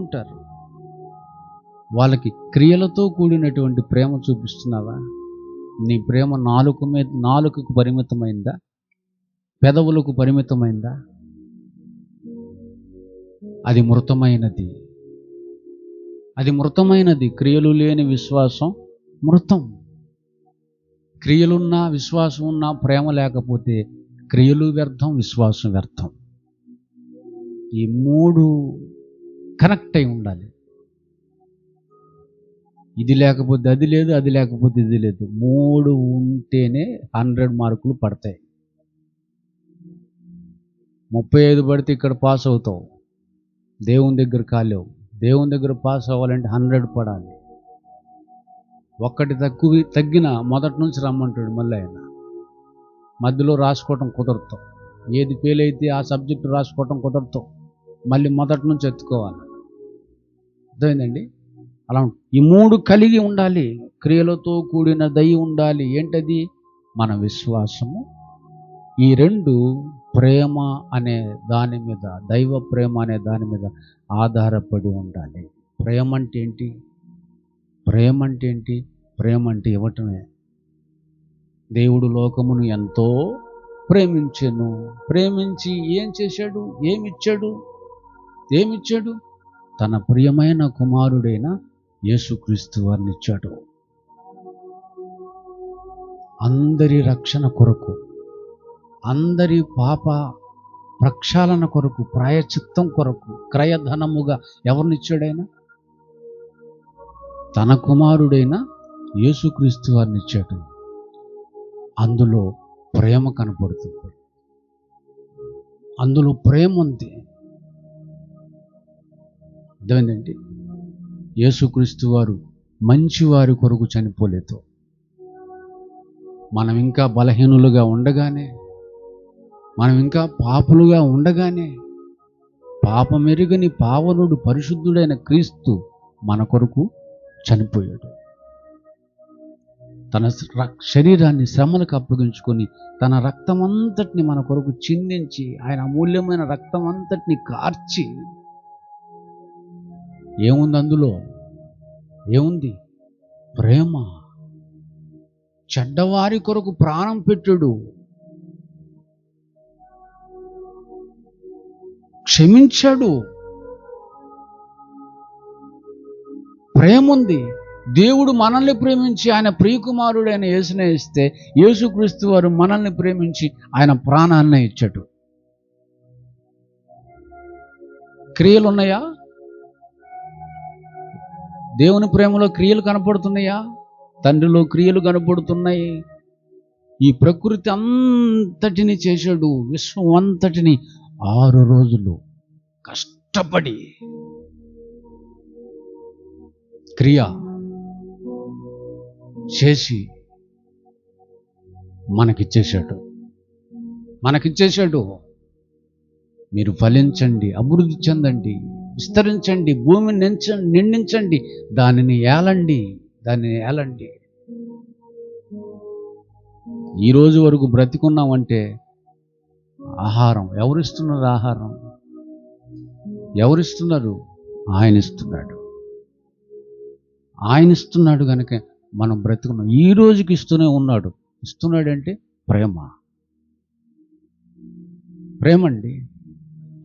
ఉంటారు, వాళ్ళకి క్రియలతో కూడినటువంటి ప్రేమ చూపిస్తున్నావా? నీ ప్రేమ నాలుకకు పరిమితమైందా? పెదవులకు పరిమితమైందా? అది మృతమైనది. క్రియలు లేని విశ్వాసం మృతం. క్రియలున్నా, విశ్వాసం ఉన్నా, ప్రేమ లేకపోతే క్రియలు వ్యర్థం, విశ్వాసం వ్యర్థం. ఈ మూడు కనెక్ట్ అయి ఉండాలి. ఇది లేకపోతే అది లేదు, అది లేకపోతే ఇది లేదు. మూడు ఉంటేనే 100 మార్కులు పడతాయి. 35 పడితే ఇక్కడ పాస్ అవుతావు, దేవుని దగ్గర కాలేవు. దేవుని దగ్గర పాస్ అవ్వాలంటే 100 పడాలి. ఒక్కటి తగ్గిన మొదటి నుంచి రమ్మంటాడు మళ్ళీ ఆయన. మధ్యలో రాసుకోవటం కుదరదు. ఏది ఫెయిల్ అయితే ఆ సబ్జెక్టు రాసుకోవటం కుదరదు, మళ్ళీ మొదటి నుంచి ఎత్తుకోవాలి. అర్థమైందండి? అలా ఈ మూడు కలిగి ఉండాలి. క్రియలతో కూడిన దయ ఉండాలి. ఏంటది? మన విశ్వాసము. ఈ రెండు ప్రేమ అనే దాని మీద, దైవ ప్రేమ అనే దాని మీద ఆధారపడి ఉండాలి. ప్రేమ అంటే ఏంటి? ప్రేమ అంటే ఏంటి? ప్రేమ అంటే ఇవ్వటమే. దేవుడు లోకమును ఎంతో ప్రేమించెను. ప్రేమించి ఏం చేశాడు? ఏమిచ్చాడు? తన ప్రియమైన కుమారుడైన యేసుక్రీస్తు వారిని ఇచ్చాడు. అందరి రక్షణ కొరకు, అందరి పాప ప్రక్షాళన కొరకు, ప్రాయచిత్తం కొరకు క్రయధనముగా ఎవరినిచ్చాడైనా? తన కుమారుడైన యేసుక్రీస్తు వారిని ఇచ్చాడు. అందులో ప్రేమ కనపడుతుంది. అందులో ప్రేమ ఉంది. అర్థమైందండి? యేసుక్రీస్తు వారు మంచివారి కొరకు చనిపోలేదు. మనం ఇంకా బలహీనులుగా ఉండగానే, మనం ఇంకా పాపులుగా ఉండగానే, పాపమెరుగని పావనుడు పరిశుద్ధుడైన క్రీస్తు మన కొరకు చనిపోయాడు. తన శరీరాన్ని శ్రమలకు అప్పగించుకొని తన రక్తమంతటిని మన కొరకు చిందించి, ఆయన అమూల్యమైన రక్తం అంతటిని కార్చి, ఏముంది అందులో? ఏముంది? ప్రేమ. చెడ్డవారి కొరకు ప్రాణం పెట్టాడు. క్షమించాడు. ప్రేమ ఉంది. దేవుడు మనల్ని ప్రేమించి ఆయన ప్రియకుమారుడైన యేసునే ఇస్తే, యేసుక్రీస్తు వారు మనల్ని ప్రేమించి ఆయన ప్రాణాన్నే ఇచ్చాడు. క్రియలు ఉన్నాయా? దేవుని ప్రేమలో క్రియలు కనపడుతున్నాయా? తండ్రిలో క్రియలు కనపడుతున్నాయి. ఈ ప్రకృతి అంతటిని చేశాడు. విశ్వం అంతటిని 6 రోజులు కష్టపడి క్రియ చేసి మనకిచ్చేశాడు. మీరు ఫలించండి, అభివృద్ధి చెందండి, విస్తరించండి, భూమిని నిండించండి, దానిని ఏలండి. ఈ రోజు వరకు బ్రతికున్నామంటే ఆహారం ఎవరిస్తున్నారు? ఆహారం ఎవరిస్తున్నారు? ఆయన ఇస్తున్నాడు కనుక మనం బ్రతుకున్నాం. ఈ రోజుకి ఇస్తున్నాడంటే ప్రేమండి.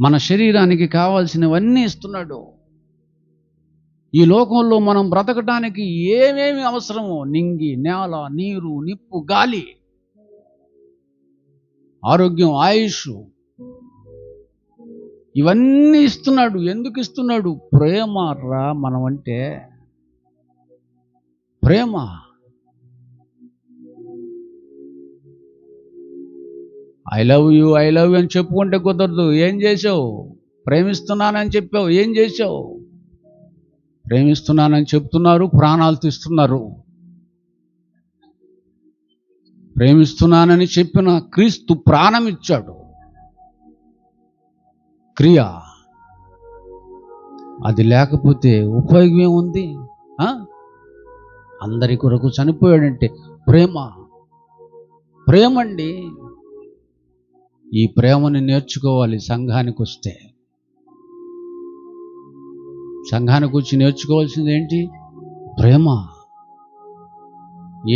మన శరీరానికి కావాల్సినవన్నీ ఇస్తున్నాడు. ఈ లోకంలో మనం బ్రతకడానికి ఏమేమి అవసరమో, నింగి, నేల, నీరు, నిప్పు, గాలి, ఆరోగ్యం, ఆయుష్, ఇవన్నీ ఇస్తున్నాడు. ఎందుకు ఇస్తున్నాడు? ప్రేమ రా మనమంటే. ప్రేమ. ఐ లవ్ యూ అని చెప్పుకుంటే కుదరదు. ఏం చేసావు? ప్రేమిస్తున్నానని చెప్పావు, ఏం చేసావు? ప్రేమిస్తున్నానని చెప్తున్నారు, ప్రాణాలు తీస్తున్నారు. ప్రేమిస్తున్నానని చెప్పిన క్రీస్తు ప్రాణం ఇచ్చాడు. క్రియ అది లేకపోతే ఉపయోగం ఏముంది? అందరి కొరకు చనిపోయాడంటే ప్రేమండి. ఈ ప్రేమని నేర్చుకోవాలి. సంఘానికి వచ్చి నేర్చుకోవాల్సింది ఏంటి? ప్రేమ.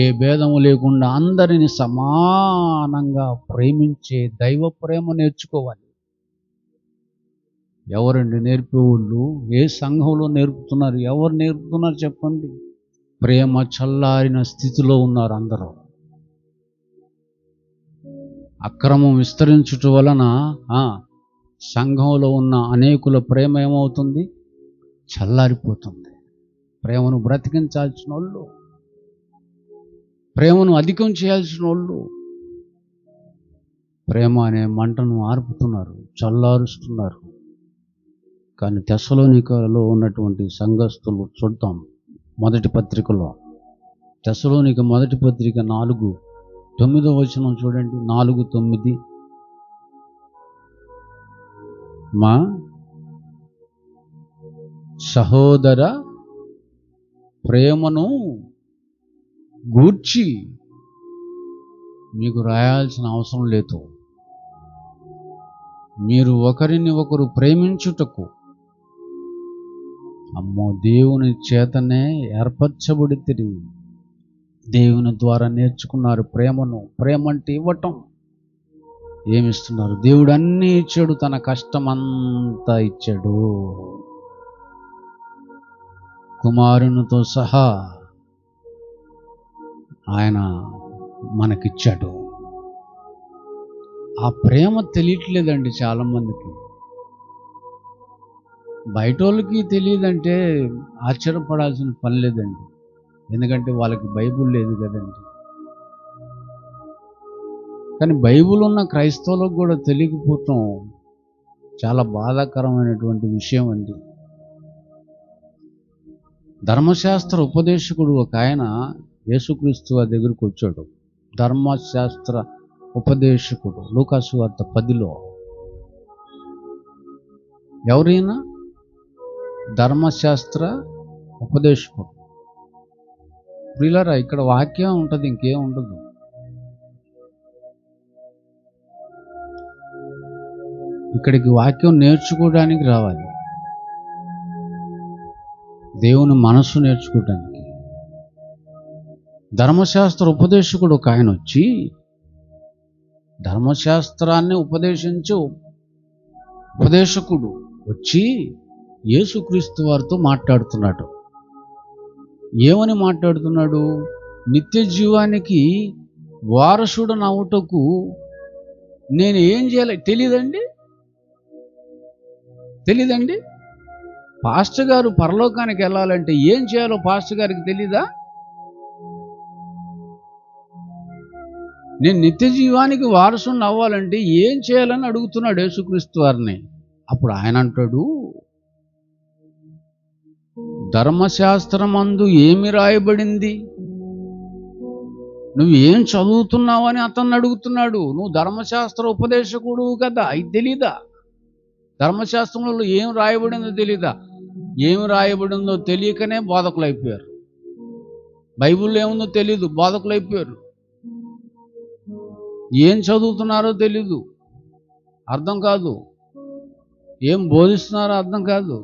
ఏ భేదము లేకుండా అందరిని సమానంగా ప్రేమించే దైవ ప్రేమ నేర్చుకోవాలి. ఎవరండి నేర్పేవాళ్ళు? ఏ సంఘంలో నేర్పుతున్నారు? ఎవరు నేర్పుతున్నారు చెప్పండి? ప్రేమ చల్లారిన స్థితిలో ఉన్నారు అందరూ. అక్రమం విస్తరించుట వలన సంఘంలో ఉన్న అనేకుల ప్రేమ ఏమవుతుంది? చల్లారిపోతుంది. ప్రేమను బ్రతికించాల్సిన వాళ్ళు, ప్రేమను అధికం చేయాల్సిన వాళ్ళు ప్రేమ అనే మంటను ఆర్పుతున్నారు, చల్లారుస్తున్నారు. కానీ తెస్సలోనికలో ఉన్నటువంటి సంఘస్థులు చూద్దాం. మొదటి పత్రికలో, తెస్సలోనిక మొదటి పత్రిక 4:9 చూడండి. 4:9. మా సహోదర ప్రేమను గూర్చి మీకు రాయాల్సిన అవసరం లేదు. మీరు ఒకరిని ఒకరు ప్రేమించుటకు అమ్మో దేవుని చేతనే ఏర్పరచబడితిరి. దేవుని ద్వారా నేర్చుకున్నారు ప్రేమను. ప్రేమ అంటే ఇవ్వటం. ఏమిస్తున్నారు? దేవుడు అన్నీ ఇచ్చాడు, తన కష్టమంతా ఇచ్చాడు, కుమారునితో సహా ఆయన మనకిచ్చాడు. ఆ ప్రేమ తెలియట్లేదండి చాలామందికి. బయట వాళ్ళకి తెలియదంటే ఆశ్చర్యపడాల్సిన పని లేదండి, ఎందుకంటే వాళ్ళకి బైబుల్ లేదు కదండి. కానీ బైబుల్ ఉన్న క్రైస్తవులకు కూడా తెలియకపోవటం చాలా బాధాకరమైనటువంటి విషయం అండి. ధర్మశాస్త్ర ఉపదేశకుడు ఒక ఆయన యేసుక్రీస్తు వారి దగ్గరికి వచ్చాడు. ధర్మశాస్త్ర ఉపదేశకుడు, లూకాసు వార్త 10లో. ఎవరైనా ధర్మశాస్త్ర ఉపదేశకుడు. ప్రియులారా, ఇక్కడ వాక్యం ఉంటుంది, ఇంకేం ఉండదు. ఇక్కడికి వాక్యం నేర్చుకోవడానికి రావాలి, దేవుని మనస్సు నేర్చుకోవడానికి. ధర్మశాస్త్ర ఉపదేశకుడు ఒక ఆయన వచ్చి ధర్మశాస్త్రాన్ని ఉపదేశించు ఉపదేశకుడు వచ్చి యేసుక్రీస్తు వారితో మాట్లాడుతున్నాడు. ఏమని మాట్లాడుతున్నాడు? నిత్య జీవానికి వారసుడు నవ్వుటకు నేను ఏం చేయాలి? తెలీదండి. పాస్టర్ గారు పరలోకానికి వెళ్ళాలంటే ఏం చేయాలో పాస్టర్ గారికి తెలీదా? నేను నిత్య జీవానికి వారసుని అవ్వాలంటే ఏం చేయాలని అడుగుతున్నాడు యేసుక్రీస్తు వారిని. అప్పుడు ఆయన అంటాడు, ధర్మశాస్త్రమందు ఏమి రాయబడింది? నువ్వు ఏం చదువుతున్నావని అతన్ని అడుగుతున్నాడు. నువ్వు ధర్మశాస్త్ర ఉపదేశకుడు కదా, అది తెలీదా? ధర్మశాస్త్రంలో ఏం రాయబడిందో తెలీదా? ఏం రాయబడిందో తెలియకనే బోధకులు అయిపోయారు. బైబిల్లో ఏముందో తెలీదు, బోధకులు అయిపోయారు. ఏం చదువుతున్నారో తెలీదు, అర్థం కాదు. ఏం బోధిస్తున్నారో అర్థం కాదు.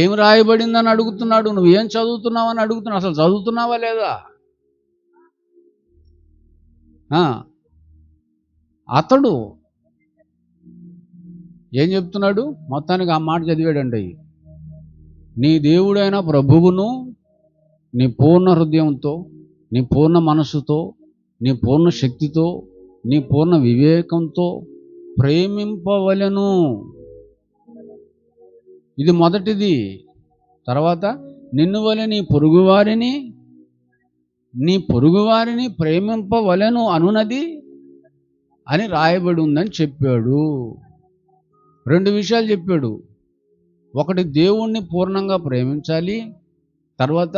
ఏం రాయబడిందని అడుగుతున్నాడు. నువ్వు ఏం చదువుతున్నావని అడుగుతున్నావు. అసలు చదువుతున్నావా లేదా? అతడు ఏం చెప్తున్నాడు? మొత్తానికి ఆ మాట చదివాడండి. నీ దేవుడైన ప్రభువును నీ పూర్ణ హృదయంతో, నీ పూర్ణ మనస్సుతో, నీ పూర్ణ శక్తితో, నీ పూర్ణ వివేకంతో ప్రేమింపవలెను. ఇది మొదటిది. తర్వాత నిన్ను వలె నీ పొరుగువారిని ప్రేమింపవలెను అనునది అని రాయబడి ఉందని చెప్పాడు. 2 విషయాలు చెప్పాడు. ఒకటి, దేవుణ్ణి పూర్ణంగా ప్రేమించాలి. తర్వాత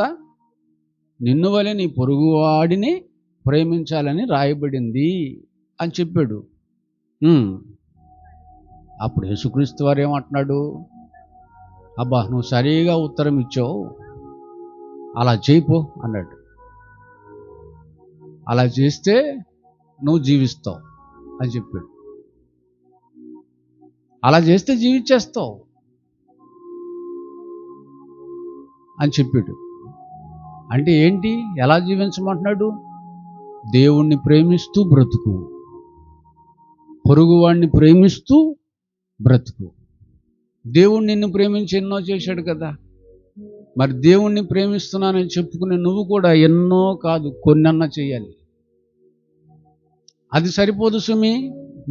నిన్ను వలె నీ పొరుగువాడిని ప్రేమించాలని రాయబడింది అని చెప్పాడు. అప్పుడు యేసుక్రీస్తు వారు ఏమంటున్నాడు? అబ్బా, నువ్వు సరిగా ఉత్తరం ఇచ్చావు, అలా చేయిపో అన్నాడు. అలా చేస్తే నువ్వు జీవిస్తావు అని చెప్పాడు. అలా చేస్తే జీవించేస్తావు అని చెప్పాడు. అంటే ఏంటి? ఎలా జీవించమంటున్నాడు? దేవుణ్ణి ప్రేమిస్తూ బ్రతుకు, పొరుగువాడిని ప్రేమిస్తూ బ్రతుకు. దేవుడు నిన్ను ప్రేమించి ఎన్నో చేశాడు కదా. మరి దేవుణ్ణి ప్రేమిస్తున్నానని చెప్పుకునే నువ్వు కూడా ఎన్నో కాదు, కొన్నన్నా చేయాలి. అది సరిపోదు సుమి,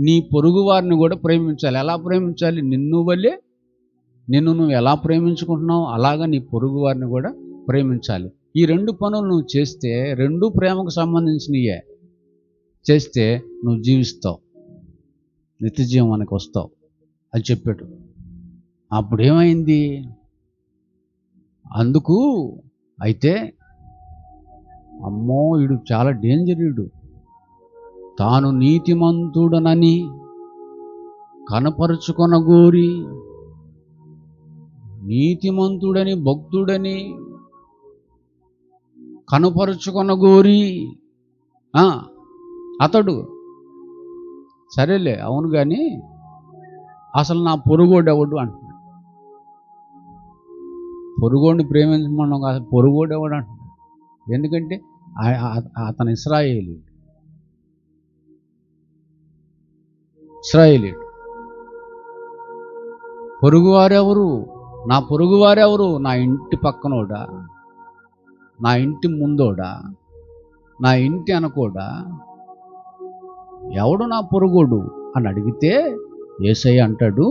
నీ పొరుగు వారిని కూడా ప్రేమించాలి. ఎలా ప్రేమించాలి? నిన్ను నువ్వు ఎలా ప్రేమించుకుంటున్నావు అలాగా నీ పొరుగు వారిని కూడా ప్రేమించాలి. ఈ 2 పనులు నువ్వు చేస్తే, 2 ప్రేమకు సంబంధించినయే చేస్తే నువ్వు జీవిస్తావు, నిత్య జీవానికి వస్తావు అని చెప్పాడు. అప్పుడు ఏమైంది? అందుకు అయితే అమ్మో, వీడు చాలా డేంజర్. వీడు తాను నీతిమంతుడనని కనపరుచుకొనగోరి, నీతిమంతుడని భక్తుడని కనపరుచుకొనగోరి అతడు సరేలే అవును కానీ అసలు నా పొరుగోడు ఎవడు అంటున్నాడు. పొరుగోడిని ప్రేమించమన్నాం కాదు, పొరుగోడు ఎవడు అంటున్నాడు. ఎందుకంటే అతను ఇశ్రాయేలీయుడు. పొరుగువారెవరు? నా పొరుగువారెవరు? నా ఇంటి పక్కనోడా, నా ఇంటి ముందోడా, నా ఇంటి అనకోడా, ఎవడు నా పొరుగోడు అని అడిగితే యేసయ్య అంటాడు,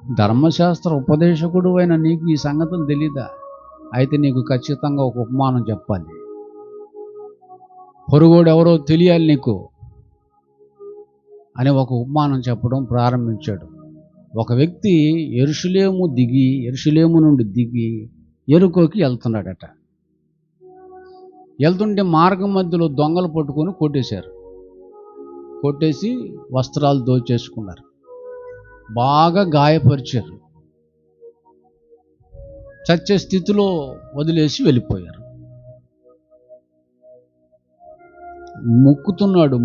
ధర్మశాస్త్ర ఉపదేశకుడు అయిన నీకు ఈ సంగతులు తెలీదా? అయితే నీకు ఖచ్చితంగా ఒక ఉపమానం చెప్పాలి. పొరుగోడు ఎవరో తెలియాలి నీకు అని ఒక ఉపమానం చెప్పడం ప్రారంభించాడు. ఒక వ్యక్తి యెరూషలేము నుండి దిగి యెరికోకి వెళ్తున్నాడట. వెళ్తుంటే మార్గం మధ్యలో దొంగలు పట్టుకొని కొట్టేసి వస్త్రాలు దోచేసుకున్నారు, బాగా గాయపరిచారు, చచ్చే స్థితిలో వదిలేసి వెళ్ళిపోయారు.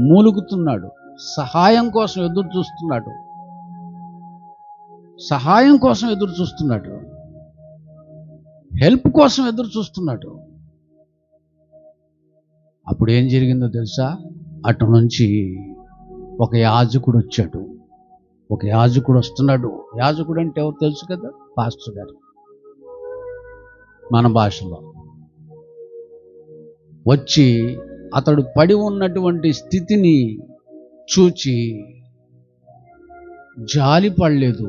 మూలుగుతున్నాడు, సహాయం కోసం ఎదురు చూస్తున్నాడు, హెల్ప్ కోసం ఎదురు చూస్తున్నాడు. అప్పుడు ఏం జరిగిందో తెలుసా? అటు నుంచి ఒక యాజకుడు వచ్చాడు. యాజకుడు అంటే ఎవరు తెలుసు కదా? పాస్టర్ గారు మన భాషలో. వచ్చి అతడు పడి ఉన్నటువంటి స్థితిని చూచి జాలి పడలేదు,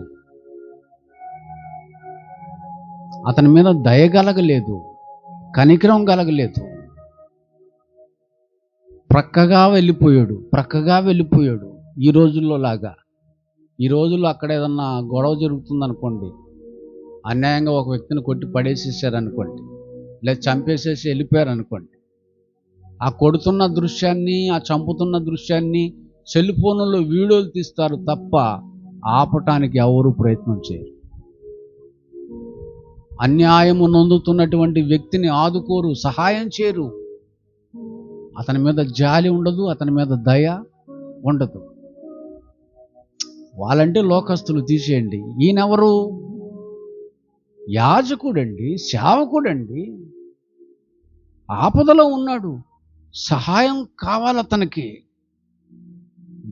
అతని మీద దయ కలగలేదు, కనికరం కలగలేదు. ప్రక్కగా వెళ్ళిపోయాడు. ఈ రోజుల్లో లాగా, ఈ రోజుల్లో అక్కడ ఏదన్నా గొడవ జరుగుతుందనుకోండి, అన్యాయంగా ఒక వ్యక్తిని కొట్టి పడేసేసారనుకోండి, లేదా చంపేసేసి వెళ్ళిపోయారనుకోండి, ఆ కొడుతున్న దృశ్యాన్ని, ఆ చంపుతున్న దృశ్యాన్ని సెల్ ఫోన్లో వీడియోలు తీస్తారు తప్ప ఆపటానికి ఎవరు ప్రయత్నం చేయరు. అన్యాయము నొందుతున్నటువంటి వ్యక్తిని ఆదుకోరు, సహాయం చేయరు. అతని మీద జాలి ఉండదు, అతని మీద దయ ఉండదు. వాళ్ళంటే లోకస్తులు, తీసేయండి. ఈయనెవరు? యాజకుడండి, సేవకుడండి. ఆపదలో ఉన్నాడు, సహాయం కావాలి అతనికి,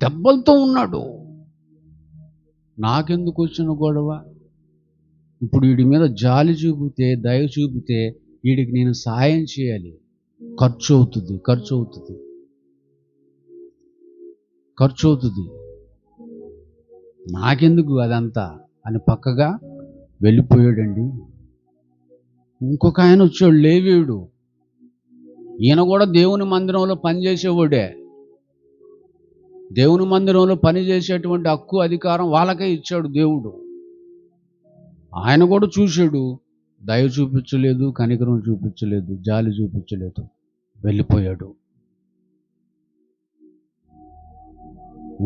దెబ్బలతో ఉన్నాడు. నాకెందుకు వచ్చిన గొడవ? ఇప్పుడు వీడి మీద జాలి చూపితే, దయ చూపితే వీడికి నేను సహాయం చేయాలి. ఖర్చు అవుతుంది. నాకెందుకు అదంతా అని పక్కగా వెళ్ళిపోయాడండి. ఇంకొక ఆయన వచ్చాడు, లేవీయుడు. ఈయన కూడా దేవుని మందిరంలో పనిచేసేవాడే. దేవుని మందిరంలో పనిచేసేటువంటి హక్కు, అధికారం వాళ్ళకే ఇచ్చాడు దేవుడు. ఆయన కూడా చూశాడు, దయ చూపించలేదు, కనికరం చూపించలేదు, జాలి చూపించలేదు, వెళ్ళిపోయాడు.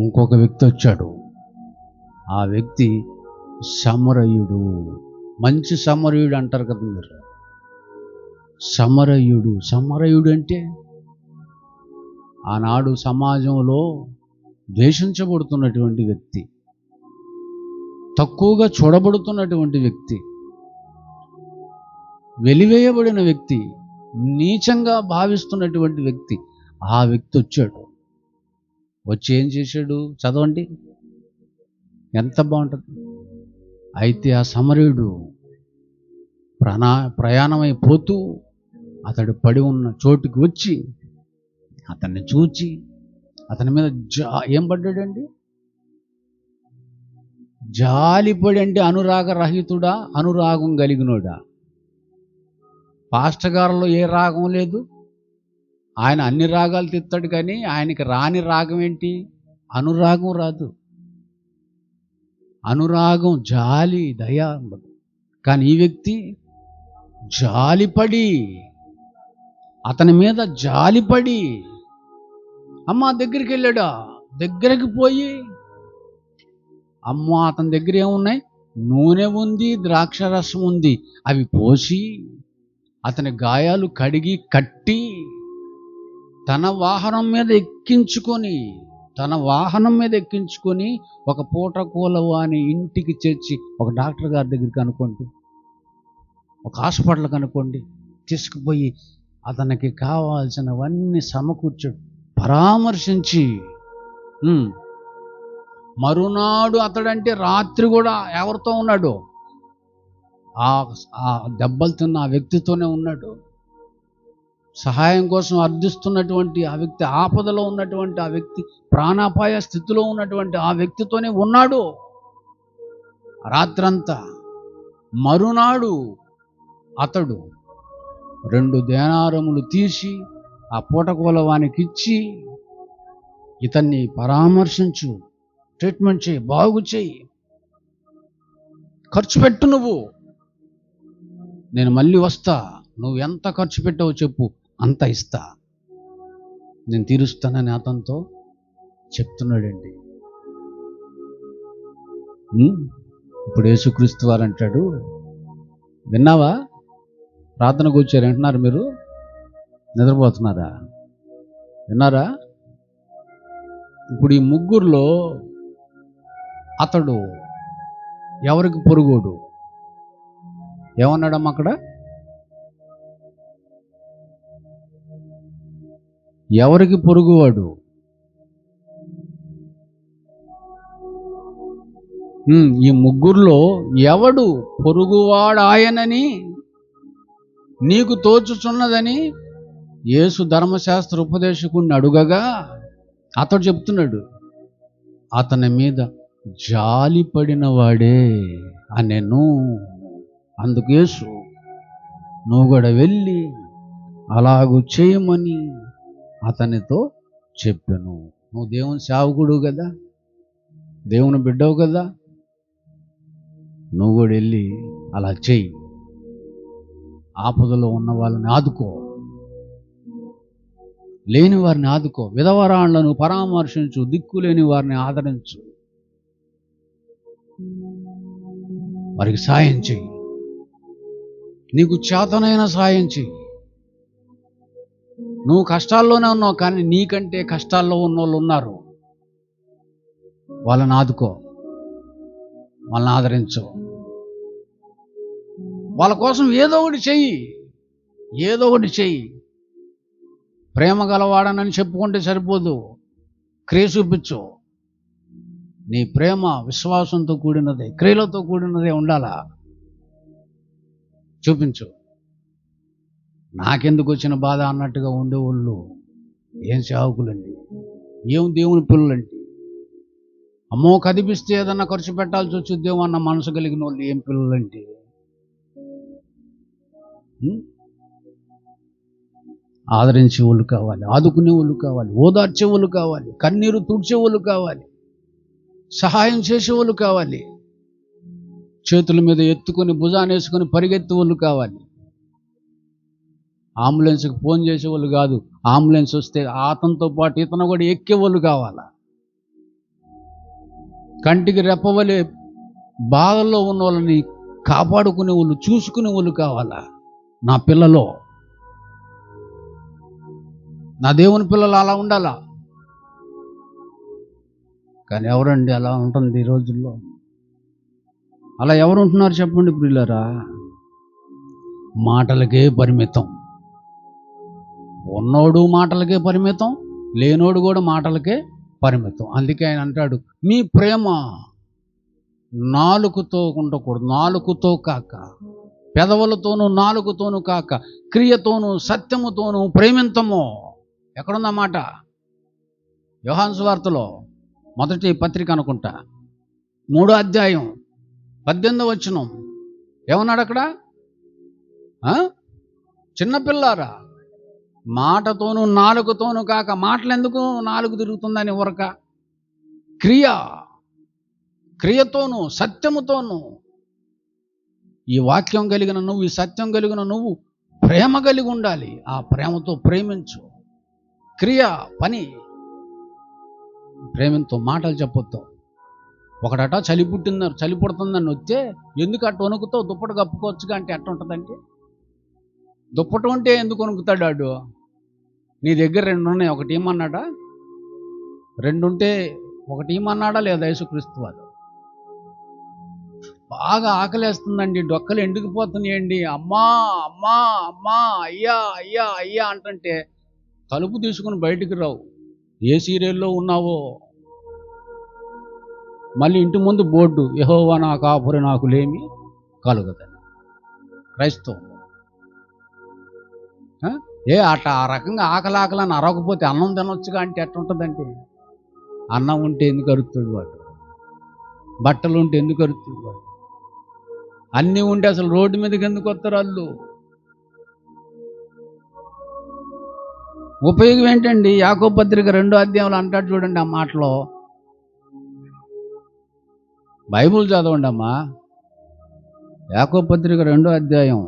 ఇంకొక వ్యక్తి వచ్చాడు. ఆ వ్యక్తి సమరయుడు. మంచి సమరయుడు అంటారు కదా మీరు. సమరయుడు అంటే ఆనాడు సమాజంలో ద్వేషించబడుతున్నటువంటి వ్యక్తి, తక్కువగా చూడబడుతున్నటువంటి వ్యక్తి, వెలివేయబడిన వ్యక్తి, నీచంగా భావిస్తున్నటువంటి వ్యక్తి. ఆ వ్యక్తి వచ్చాడు. వచ్చి ఏం చేశాడు? చదవండి, ఎంత బాగుంటుంది. అయితే ఆ సమరయుడు ప్రయాణమైపోతూ అతడు పడి ఉన్న చోటుకి వచ్చి అతన్ని చూచి అతని మీద ఏం పడ్డాడండి? జాలిపడి. అంటే అనురాగరహితుడా, అనురాగం కలిగినోడా? పాస్టర్ గారిలో ఏ రాగం లేదు, ఆయన అన్ని రాగాలు తిత్తాడు, కానీ ఆయనకి రాని రాగం ఏంటి? అనురాగం రాదు. అనురాగం, జాలి, దయ ఉండదు. కానీ ఈ వ్యక్తి జాలిపడి, అతని మీద జాలిపడి, అమ్మ దగ్గరికి వెళ్ళాడా, దగ్గరికి పోయి, అమ్మ అతని దగ్గర ఏమున్నాయి? నూనె ఉంది, ద్రాక్షరసం ఉంది, అవి పోసి అతని గాయాలు కడిగి కట్టి తన వాహనం మీద ఎక్కించుకొని ఒక పూట కూలవాని ఇంటికి చేర్చి, ఒక డాక్టర్ గారి దగ్గరికి అనుకోండి, ఒక హాస్పిటల్కి అనుకోండి, తీసుకుపోయి అతనికి కావాల్సినవన్నీ సమకూర్చాడు, పరామర్శించి. మరునాడు అతడంటే రాత్రి కూడా ఎవరితో ఉన్నాడు? ఆ దెబ్బలు తిన్న ఆ వ్యక్తితోనే ఉన్నాడు. సహాయం కోసం అర్థిస్తున్నటువంటి ఆ వ్యక్తి, ఆపదలో ఉన్నటువంటి ఆ వ్యక్తి, ప్రాణాపాయ స్థితిలో ఉన్నటువంటి ఆ వ్యక్తితోనే ఉన్నాడు రాత్రంతా. మరునాడు అతడు 2 దేనారములు తీసి ఆ పూటకూల వానికి ఇచ్చి, ఇతన్ని పరామర్శించు, ట్రీట్మెంట్ చేయి, బాగు చేయి, ఖర్చు పెట్టు, నేను మళ్ళీ వస్తా, నువ్వు ఎంత ఖర్చు పెట్టావో చెప్పు, అంత ఇస్తా, నేను తీరుస్తానని అతనితో చెప్తున్నాడండి. ఇప్పుడు యేసుక్రీస్తు వారు అంటాడు, విన్నావా? ప్రార్థనకు వచ్చారు వింటున్నారు మీరు? నిద్రపోతున్నారా? విన్నారా? ఇప్పుడు ఈ ముగ్గురులో అతడు ఎవరికి పొరుగోడు? ఏమన్నాడమ్మా అక్కడ? ఎవరికి పొరుగువాడు? ఈ ముగ్గురులో ఎవడు పొరుగువాడు ఆయనని నీకు తోచుచున్నదని యేసు ధర్మశాస్త్ర ఉపదేశకుడిని అడుగగా అతడు చెప్తున్నాడు, అతని మీద జాలి పడిన వాడే అనెను. అందుకు యేసు, నువ్వు కూడా వెళ్ళి అలాగూ చేయమని అతనితో చెప్పాను. నువ్వు దేవుని సేవకుడు కదా, దేవుని బిడ్డవు కదా, నువ్వు కూడా వెళ్ళి అలా చెయ్యి. ఆపదలో ఉన్న వాళ్ళని ఆదుకో, లేని వారిని ఆదుకో, విధవరాళ్లను పరామర్శించు, దిక్కులేని వారిని ఆదరించు, వారికి సాయం చెయ్యి, నీకు చేతనైన సాయం చెయ్యి. నువ్వు కష్టాల్లోనే ఉన్నావు, కానీ నీకంటే కష్టాల్లో ఉన్న వాళ్ళు ఉన్నారు, వాళ్ళని ఆదుకో, వాళ్ళని ఆదరించు, వాళ్ళ కోసం ఏదో ఒకటి చెయ్యి. ప్రేమ గలవాడనని చెప్పుకుంటే సరిపోదు, క్రియ చూపించు. నీ ప్రేమ విశ్వాసంతో కూడినదే, క్రియలతో కూడినదే ఉండాలా, చూపించు. నాకెందుకు వచ్చిన బాధ అన్నట్టుగా ఉండేవాళ్ళు ఏం సేవకులండి, ఏం దేవుని పిల్లలండి. అమ్మో కదిపిస్తే ఏదన్నా ఖర్చు పెట్టాల్సి వచ్చుద్దేమో అన్న మనసు కలిగిన వాళ్ళు ఏం పిల్లలంటే. ఆదరించే వాళ్ళు కావాలి, ఆదుకునే వాళ్ళు కావాలి, ఓదార్చే వాళ్ళు కావాలి, కన్నీరు తుడిచే వాళ్ళు కావాలి, సహాయం చేసేవాళ్ళు కావాలి, చేతుల మీద ఎత్తుకొని భుజాన్ని వేసుకొని పరిగెత్తే వాళ్ళు కావాలి. అంబులెన్స్కి ఫోన్ చేసేవాళ్ళు కాదు, అంబులెన్స్ వస్తే అతనితో పాటు ఇతను కూడా ఎక్కేవాళ్ళు కావాలా. కంటికి రెప్పవలే బాధల్లో ఉన్న వాళ్ళని కాపాడుకునే వాళ్ళు, చూసుకునే వాళ్ళు కావాలా. నా పిల్లలో, నా దేవుని పిల్లలు అలా ఉండాలా. కానీ ఎవరండి అలా ఉంటుంది ఈ రోజుల్లో? అలా ఎవరు ఉంటున్నారు చెప్పండి ప్రియులారా? మాటలకే పరిమితం, ఉన్నోడు మాటలకే పరిమితం, లేనోడు కూడా మాటలకే పరిమితం. అందుకే ఆయన అంటాడు, మీ ప్రేమ నాలుకతో ఉండకూడదు, నాలుకతో కాక, పెదవులతోనూ నాలుకతోనూ కాక, క్రియతోనూ సత్యముతోనూ ప్రేమింతము. ఎక్కడుందన్నమాట? యోహాను సువార్తలో మొదటి పత్రిక అనుకుంటా, 3వ అధ్యాయం 18వ వచనం ఏమన్నాడు అక్కడ? చిన్నపిల్లారా, మాటతోనూ నాలుకతోనూ కాక, మాటలు ఎందుకు నాలుగు తిరుగుతుందని ఊరక, క్రియతోనూ సత్యముతోనూ, ఈ వాక్యం కలిగిన నువ్వు, ఈ సత్యం కలిగిన నువ్వు ప్రేమ కలిగి ఉండాలి. ఆ ప్రేమతో ప్రేమించు. క్రియ, పని, ప్రేమతో మాటలు చెప్పొద్దు. ఒకడట చలి పుడుతుందని వస్తే, ఎందుకు అట్ట వణుకుతావు, దుప్పటి కప్పుకోవచ్చుగా అంటే ఎట్ట ఉంటుందంటే, దుప్పటి ఉంటే ఎందుకు వణుకుతాడు వాడు? నీ దగ్గర 2 ఉన్నాయి, ఒకటి ఇమ్మన్నాడా? 2 ఉంటే ఒకటి ఇమ్మన్నాడా లేదా యేసుక్రీస్తు వారు? బాగా ఆకలేస్తుందండి, డొక్కలు ఎండుకుపోతున్నాయండి, అమ్మా అమ్మా అమ్మా అయ్యా అయ్యా అయ్యా అంటుంటే తలుపు తీసుకుని బయటికి రావు. ఏ సీరియల్లో ఉన్నావో. మళ్ళీ ఇంటి ముందు బోర్డు, యెహోవా నా కాపురి నాకు లేమి కలుగదని. క్రైస్తవం అట్లా ఆ రకంగా ఆకలాకలని అరవకపోతే అన్నం తినొచ్చుగా అంటే ఎట్టుంటుందంటే, అన్నం ఉంటే ఎందుకు అరుస్తాడు వాడు, బట్టలు ఉంటే ఎందుకు అరుస్తాడు వాడు, అన్నీ ఉంటే అసలు రోడ్డు మీదకి ఎందుకు వస్తారు వాళ్ళు? ఉపయోగం ఏంటండి? యాకోబు పత్రిక 2వ అధ్యాయంలో అంటాడు చూడండి, ఆ మాటలో. బైబుల్ చదవండి అమ్మా. యాకోబు పత్రిక 2వ అధ్యాయం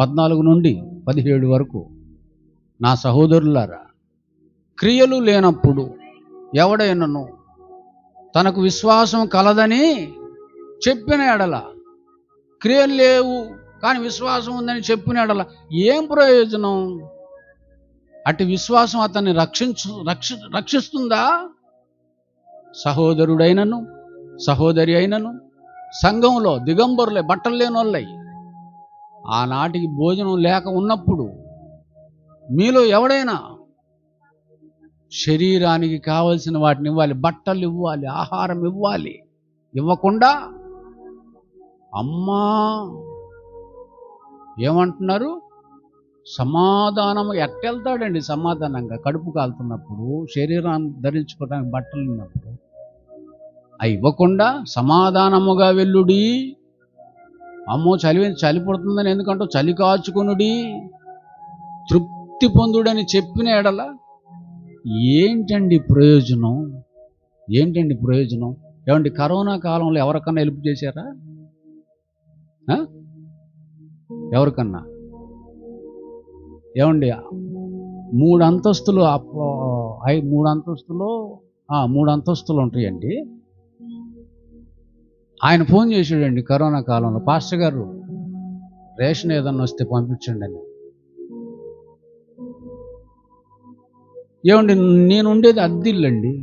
14 నుండి 17 వరకు. నా సహోదరులారా, క్రియలు లేనప్పుడు ఎవడైనను తనకు విశ్వాసం కలదని చెప్పిన ఎడల, క్రియలు లేవు కానీ విశ్వాసం ఉందని చెప్పిన ఎడల ఏం ప్రయోజనం? అటు విశ్వాసం అతన్ని రక్షిస్తుందా? సహోదరుడైనను సహోదరి అయినను సంఘంలో దిగంబరులై బట్టలు లేని వాళ్ళై ఆనాటికి భోజనం లేక ఉన్నప్పుడు మీలో ఎవడైనా శరీరానికి కావలసిన వాటిని ఇవ్వాలి, బట్టలు ఇవ్వాలి, ఆహారం ఇవ్వాలి. ఇవ్వకుండా అమ్మా ఏమంటున్నారు? సమాధానం ఎట్టెళ్తాడండి? సమాధానంగా కడుపు కాలుతున్నప్పుడు, శరీరాన్ని ధరించుకోవడానికి బట్టలు ఉన్నప్పుడు అవి ఇవ్వకుండా సమాధానముగా వెళ్ళుడి. అమ్మో చలి పుడుతుందని ఎందుకంటో చలి కాచుకునుడి, తృప్తి పొందుడని చెప్పిన ఎడల ఏంటండి ప్రయోజనం? ఏంటండి ప్రయోజనం? ఏమండి, కరోనా కాలంలో ఎవరికన్నా హెల్ప్ చేశారా? ఎవరికన్నా? ఏమండి, 3 అంతస్తులు 3 అంతస్తులు ఉంటాయండి. ఆయన ఫోన్ చేసాడండి కరోనా కాలంలో, పాస్టర్ గారు రేషన్ ఏదన్నా వస్తే పంపించండి అని. ఏమండి, నేను ఉండేది అద్దిల్లండి,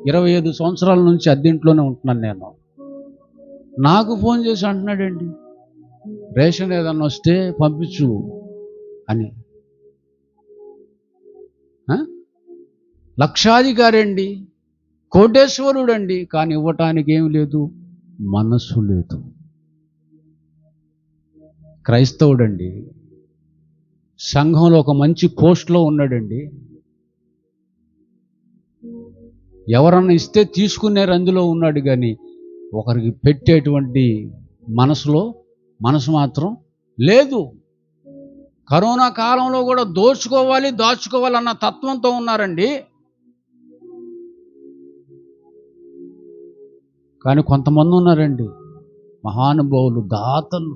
25 సంవత్సరాల నుంచి అద్దింట్లోనే ఉంటున్నాను నేను. నాకు ఫోన్ చేసి అంటున్నాడండి, రేషన్ ఏదన్నా వస్తే పంపించు అని. లక్షాధికారి అండి, కోటేశ్వరుడు అండి, కానీ ఇవ్వటానికి ఏం లేదు, మనస్సు లేదు. క్రైస్తవుడండి, సంఘంలో ఒక మంచి పోస్ట్లో ఉన్నాడండి, ఎవరన్నా ఇస్తే తీసుకునే రందులో ఉన్నాడు, కానీ ఒకరికి పెట్టేటువంటి మనసు మాత్రం లేదు. కరోనా కాలంలో కూడా దాచుకోవాలన్న తత్వంతో ఉన్నారండి. కానీ కొంతమంది ఉన్నారండి, మహానుభావులు, దాతలు,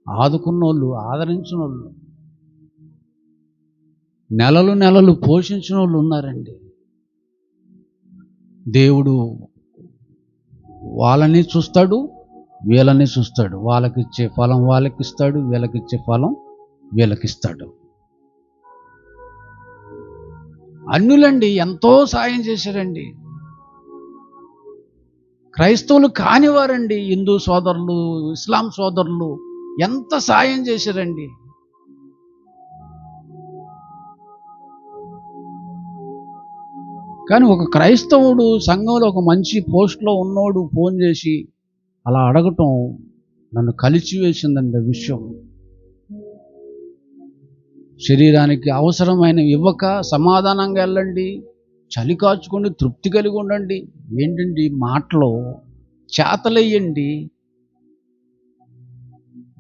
ఆదుకున్నోళ్ళు, ఆదరించిన వాళ్ళు, నెలలు పోషించిన వాళ్ళు ఉన్నారండి. దేవుడు వాళ్ళని చూస్తాడు, వీళ్ళని చూస్తాడు. వాళ్ళకిచ్చే ఫలం వాళ్ళకిస్తాడు, వీళ్ళకిచ్చే ఫలం వీళ్ళకిస్తాడు. అన్యులండి ఎంతో సాయం చేశారండి. క్రైస్తవులు కానివారండి, హిందూ సోదరులు, ఇస్లాం సోదరులు ఎంత సాయం చేశారండి. కానీ ఒక క్రైస్తవుడు సంఘంలో ఒక మంచి పోస్ట్లో ఉన్నోడు ఫోన్ చేసి అలా అడగటం నన్ను కలిచివేసిందండి. విషయం, శరీరానికి అవసరమైన ఇవ్వక సమాధానంగా వెళ్ళండి, చలి కాచుకోండి, తృప్తి కలిగి ఉండండి. ఏంటండి మాటలో చేతలయ్యండి.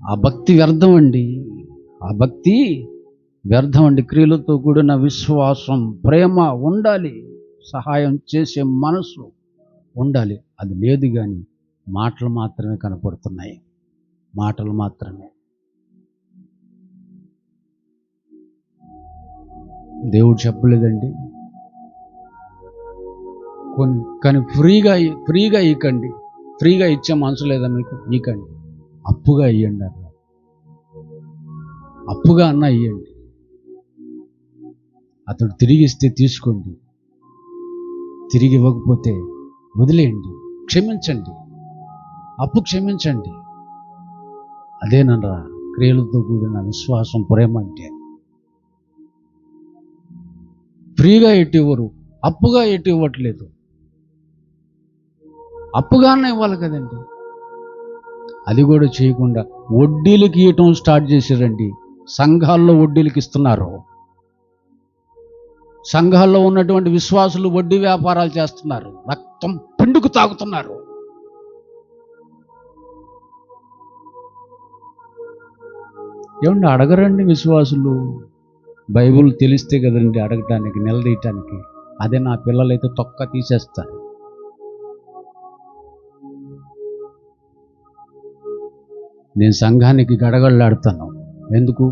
ఆ భక్తి వ్యర్థం అండి, ఆ భక్తి వ్యర్థం అండి. క్రియలతో కూడిన విశ్వాసం, ప్రేమ ఉండాలి, సహాయం చేసే మనసు ఉండాలి. అది లేదు, కానీ మాటలు మాత్రమే కనపడుతున్నాయి, మాటలు మాత్రమే. దేవుడు చెప్పలేదండి, కానీ ఫ్రీగా ఇవ్వకండి. ఫ్రీగా ఇచ్చే మనసు లేదా మీకు? ఇవ్వకండి, అప్పుగా ఇవ్వండి అన్న, అప్పుగా అన్న ఇవ్వండి. అతడు తిరిగి ఇస్తే తీసుకోండి, తిరిగి ఇవ్వకపోతే వదిలేయండి, క్షమించండి, అప్పు క్షమించండి. అదేనరా క్రియలతో కూడిన విశ్వాసం, ప్రేమ అంటే. ఫ్రీగా ఎటు ఇవ్వరు, అప్పుగా ఎటు ఇవ్వట్లేదు. అప్పుగానే ఇవ్వాలి కదండి. అది కూడా చేయకుండా వడ్డీలకి ఇవ్వటం స్టార్ట్ చేశారండి. సంఘాల్లో వడ్డీలకి ఇస్తున్నారు. సంఘాల్లో ఉన్నటువంటి విశ్వాసులు వడ్డీ వ్యాపారాలు చేస్తున్నారు, రక్తం పిండుకు తాగుతున్నారు. ఏమండి అడగరండి విశ్వాసులు? బైబుల్ తెలిస్తే కదండి అడగటానికి, నిలదీయటానికి. అదే నా పిల్లలైతే తొక్క తీసేస్తారు. నేను సంఘానికి గడగడలాడుతాను. ఎందుకు?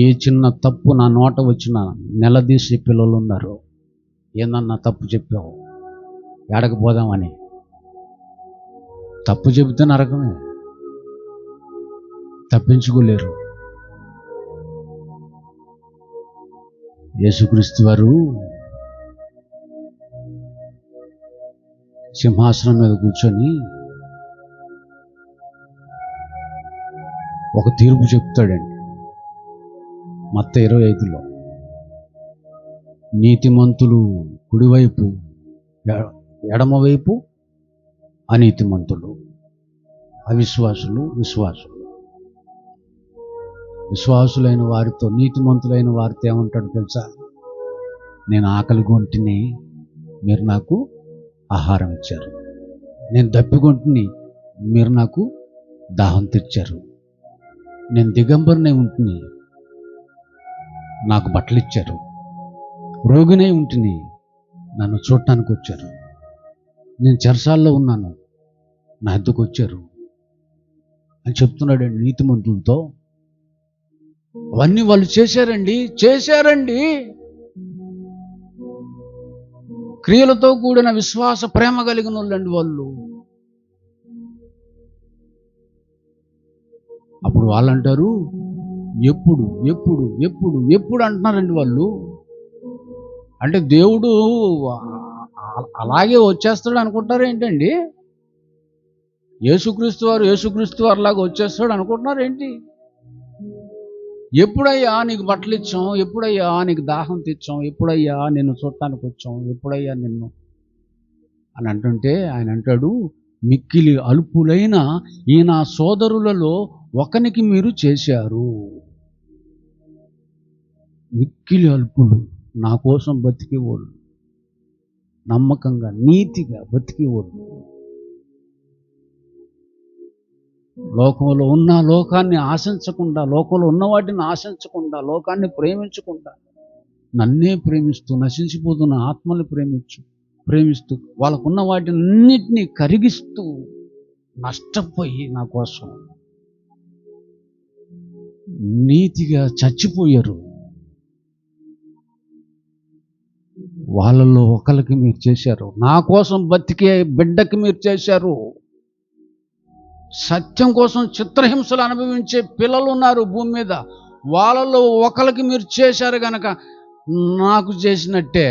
ఏ చిన్న తప్పు నా నోట వచ్చినా నిలదీసే పిల్లలు ఉన్నారు. ఏందన్నా తప్పు చెప్పావు, ఏడకపోదామని. తప్పు చెబితే నరకమే, తప్పించుకోలేరు. యేసుక్రీస్తు వారు సింహాసనం మీద కూర్చొని ఒక తీర్పు చెప్తాడండి. మత్తయి 25లో నీతిమంతులు కుడివైపు, ఎడమవైపు అనీతిమంతులు, అవిశ్వాసులు, విశ్వాసులు. విశ్వాసులైన వారితో, నీతిమంతులైన వారితో ఏమంటాడు తెలుసా? నేను ఆకలి గొంటిని, మీరు నాకు ఆహారం ఇచ్చారు. నేను దప్పిగొంటిని, మీరు నాకు దాహం తెచ్చారు. నేను దిగంబరినై ఉంటుని, నాకు బట్టలు ఇచ్చారు. రోగినై ఉంటుని, నన్ను చూడటానికి వచ్చారు. నేను చెరసాల్లో ఉన్నాను, నా వద్దకు వచ్చారు అని చెప్తున్నాడండి నీతిమంతులతో. అవన్నీ వాళ్ళు చేశారండి. క్రియలతో కూడిన విశ్వాస ప్రేమ కలిగిన వాళ్ళండి వాళ్ళు. అప్పుడు వాళ్ళు అంటారు, ఎప్పుడు ఎప్పుడు ఎప్పుడు ఎప్పుడు అంటున్నారండి వాళ్ళు. అంటే దేవుడు అలాగే వచ్చేస్తాడు అనుకుంటారు ఏంటండి? యేసుక్రీస్తు వారు లాగా వచ్చేస్తాడు అనుకుంటున్నారు ఏంటి? ఎప్పుడయ్యా నీకు బట్టలు ఇచ్చాం, ఎప్పుడయ్యా నీకు దాహం తెచ్చాం, ఎప్పుడయ్యా నిన్ను చూడటానికి వచ్చాం, ఎప్పుడయ్యా నిన్ను అని అంటుంటే ఆయన అంటాడు, మిక్కిలి అల్పులైన ఈ నా సోదరులలో ఒకనికి మీరు చేశారు. మిక్కిలి అల్పులు, నా కోసం బతికేవాళ్ళు, నమ్మకంగా నీతిగా బతికేవాళ్ళు, లోకంలో ఉన్న లోకాన్ని ఆశించకుండా, లోకంలో ఉన్న వాటిని ఆశించకుండా, లోకాన్ని ప్రేమించకుండా, నన్నే ప్రేమిస్తూ నశించిపోతున్న ఆత్మల్ని ప్రేమిస్తూ వాళ్ళకున్న వాటినన్నిటినీ కరిగిస్తూ నష్టపోయి నా కోసం నీతిగా చచ్చిపోయారు. వాళ్ళలో ఒకరికి మీరు చేశారు. నా కోసం బతికే బిడ్డకి మీరు చేశారు. సత్యం కోసం చిత్రహింసలు అనుభవించే పిల్లలు ఉన్నారు భూమి మీద. వాళ్ళలో ఒకరికి మీరు చేశారు గనక నాకు చేసినట్టే.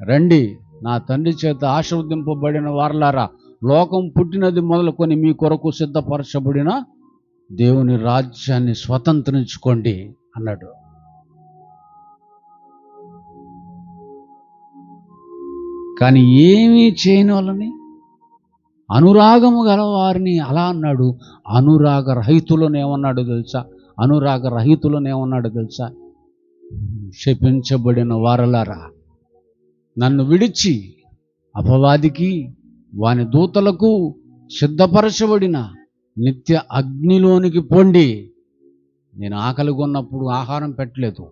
రండి, నా తండ్రి చేత ఆశీర్వదింపబడిన వారలారా, లోకం పుట్టినది మొదలుకొని మీ కొరకు సిద్ధపరచబడిన దేవుని రాజ్యాన్ని స్వతంత్రించుకోండి అన్నాడు. కానీ ఏమీ చేయని వాళ్ళని, అనురాగము గల వారిని అలా అన్నాడు. అనురాగ రహితులను ఏమన్నాడు తెలుసా? శపించబడిన వారలారా, నన్ను విడిచి అపవాదికి వాని దూతలకు సిద్ధపరచబడిన నిత్య అగ్నిలోనికి పొండి. నేను ఆకలిగా ఉన్నప్పుడు ఆహారం పెట్టలేదు,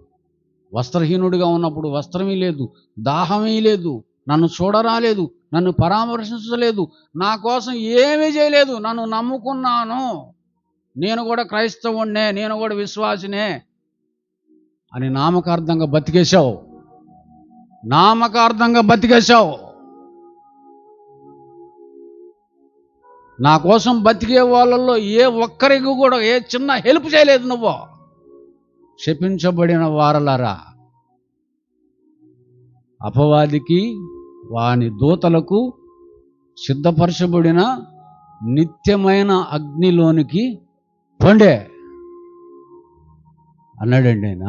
వస్త్రహీనుడిగా ఉన్నప్పుడు వస్త్రమీ లేదు, దాహమీ లేదు, నన్ను చూడరాలేదు, నన్ను పరామర్శించలేదు, నా కోసం ఏమీ చేయలేదు. నన్ను నమ్ముకున్నాను, నేను కూడా క్రైస్తవుణ్ణే, నేను కూడా విశ్వాసినే అని నామకార్థంగా బతికేశావు. నా కోసం బతికే వాళ్ళల్లో ఏ ఒక్కరికి కూడా ఏ చిన్న హెల్ప్ చేయలేదు. నువ్వు శపించబడిన వారలారా, అపవాదికి వాని దూతలకు సిద్ధపరచబడిన నిత్యమైన అగ్నిలోనికి పండే అన్నాడండి ఆయన.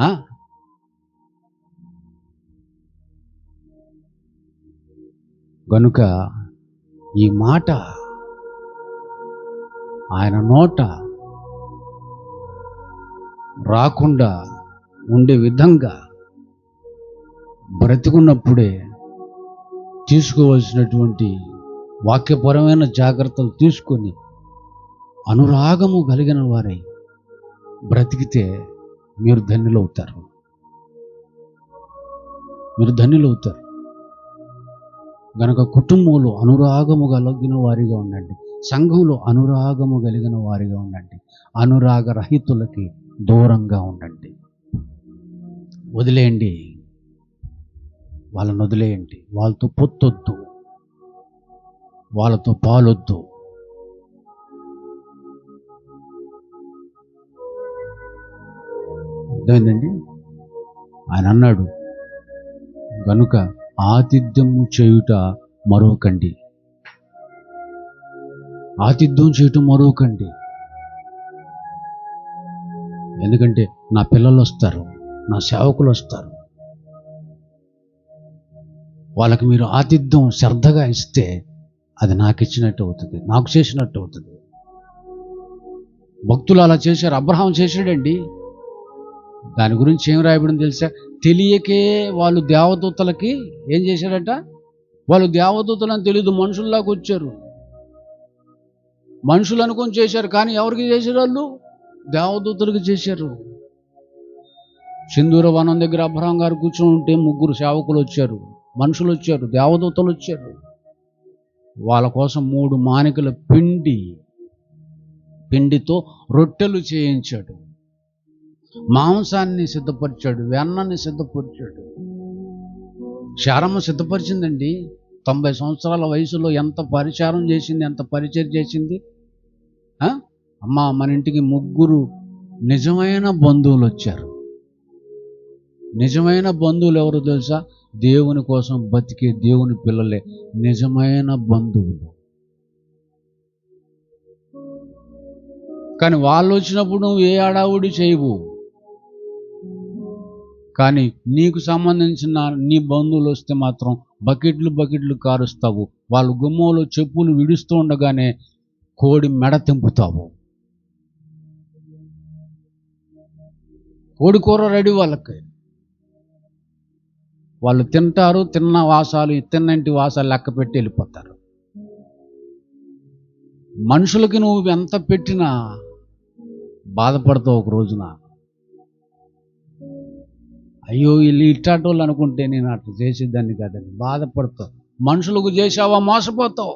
గనుక ఈ మాట ఆయన నోట రాకుండా ఉండే విధంగా బ్రతికున్నప్పుడే తీసుకోవాల్సినటువంటి వాక్యపరమైన జాగ్రత్తలు తీసుకొని అనురాగము కలిగిన వారై బ్రతికితే మీరు ధన్యులవుతారు. మీరు ధన్యులవుతారు. గనక కుటుంబంలో అనురాగము కలిగిన వారిగా ఉండండి. సంఘంలో అనురాగము కలిగిన వారిగా ఉండండి. అనురాగ రహితులకి దూరంగా ఉండండి. వదిలేయండి, వాళ్ళని వదిలేయండి. వాళ్ళతో పొత్తొద్దు, వాళ్ళతో పాలొద్దు. అర్థమైందండి? ఆయన అన్నాడు, గనుక ఆతిథ్యము చేయుట మరొకండి. ఆతిథ్యం చేయటం మరొకండి. ఎందుకంటే నా పిల్లలు వస్తారు, నా సేవకులు వస్తారు. వాళ్ళకి మీరు ఆతిథ్యం శ్రద్ధగా ఇస్తే అది నాకు ఇచ్చినట్టు అవుతుంది, నాకు చేసినట్టు అవుతుంది. భక్తులు అలా చేశారు. అబ్రహాం చేశాడండి. దాని గురించి ఏం రాయబడింది తెలుసా? తెలియకే వాళ్ళు దేవదూతలకి ఏం చేశారట? వాళ్ళు దేవదూతలని తెలియదు, మనుషుల్లాగా వచ్చారు. మనుషులు అనుకొని చేశారు, కానీ ఎవరికి చేశారు? వాళ్ళు దేవదూతలకు చేశారు. సింధూర వనం దగ్గర అబ్రహాం గారు కూర్చొని ఉంటే 3 సేవకులు వచ్చారు, మనుషులు వచ్చారు, దేవదూతలు వచ్చారు. వాళ్ళ కోసం 3 మానికల పిండితో రొట్టెలు చేయించాడు, మాంసాన్ని సిద్ధపరిచాడు, వెన్నని సిద్ధపరిచాడు. శారమ్మ సిద్ధపరిచిందండి. 90 సంవత్సరాల వయసులో ఎంత పరిచారం చేసింది, ఎంత పరిచయం చేసింది. అమ్మా, మన ఇంటికి 3 నిజమైన బంధువులు వచ్చారు. నిజమైన బంధువులు ఎవరు తెలుసా? దేవుని కోసం బతికే దేవుని పిల్లలే నిజమైన బంధువులు. కానీ వాళ్ళు వచ్చినప్పుడు నువ్వు ఏ అడావుడి చేయవు. కానీ నీకు సంబంధించిన నీ బంధువులు వస్తే మాత్రం బకెట్లు కారుస్తావు. వాళ్ళు గుమ్మలో చెప్పులు విడుస్తూ ఉండగానే కోడి మెడ తెంపుతావు. కోడి కూర రెడీ వాళ్ళకి. వాళ్ళు తింటారు, తిన్నంటి వాసాలు లెక్క పెట్టి వెళ్ళిపోతారు. మనుషులకి నువ్వు ఎంత పెట్టినా బాధపడతావు. ఒక రోజున అయ్యో వీళ్ళు ఇట్టాటోళ్ళు అనుకుంటే నేను అట్లా చేసేదాన్ని కాదని బాధపడతావు. మనుషులకు చేసావా మోసపోతావు.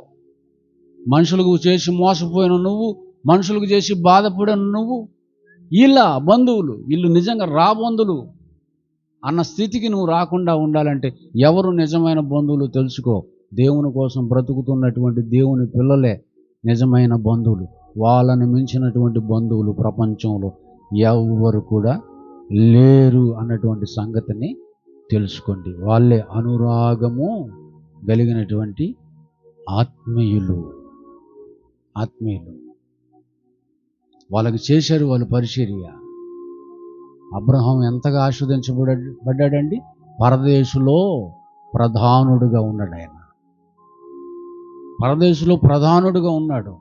మనుషులకు చేసి మోసపోయిన నువ్వు, మనుషులకు చేసి బాధపడిన నువ్వు, ఇలా బంధువులు, వీళ్ళు నిజంగా బంధువులు అన్న స్థితికి నువ్వు రాకుండా ఉండాలంటే ఎవరు నిజమైన బంధువులు తెలుసుకో. దేవుని కోసం బ్రతుకుతున్నటువంటి దేవుని పిల్లలే నిజమైన బంధువులు. వాళ్ళని మించినటువంటి బంధువులు ప్రపంచంలో ఎవరు కూడా లేరు అన్నటువంటి సంగతిని తెలుసుకోండి. వాళ్ళే అనురాగము కలిగినటువంటి ఆత్మీయులు. వాళ్ళకి చేశారు వాళ్ళు పరిచర్య. అబ్రహాం ఎంతగా ఆశీర్వదించబడ్డాడండి? పరదేశులో ప్రధానుడుగా ఉన్నాడు. ఆయన పరదేశులో ప్రధానుడుగా ఉన్నాడు.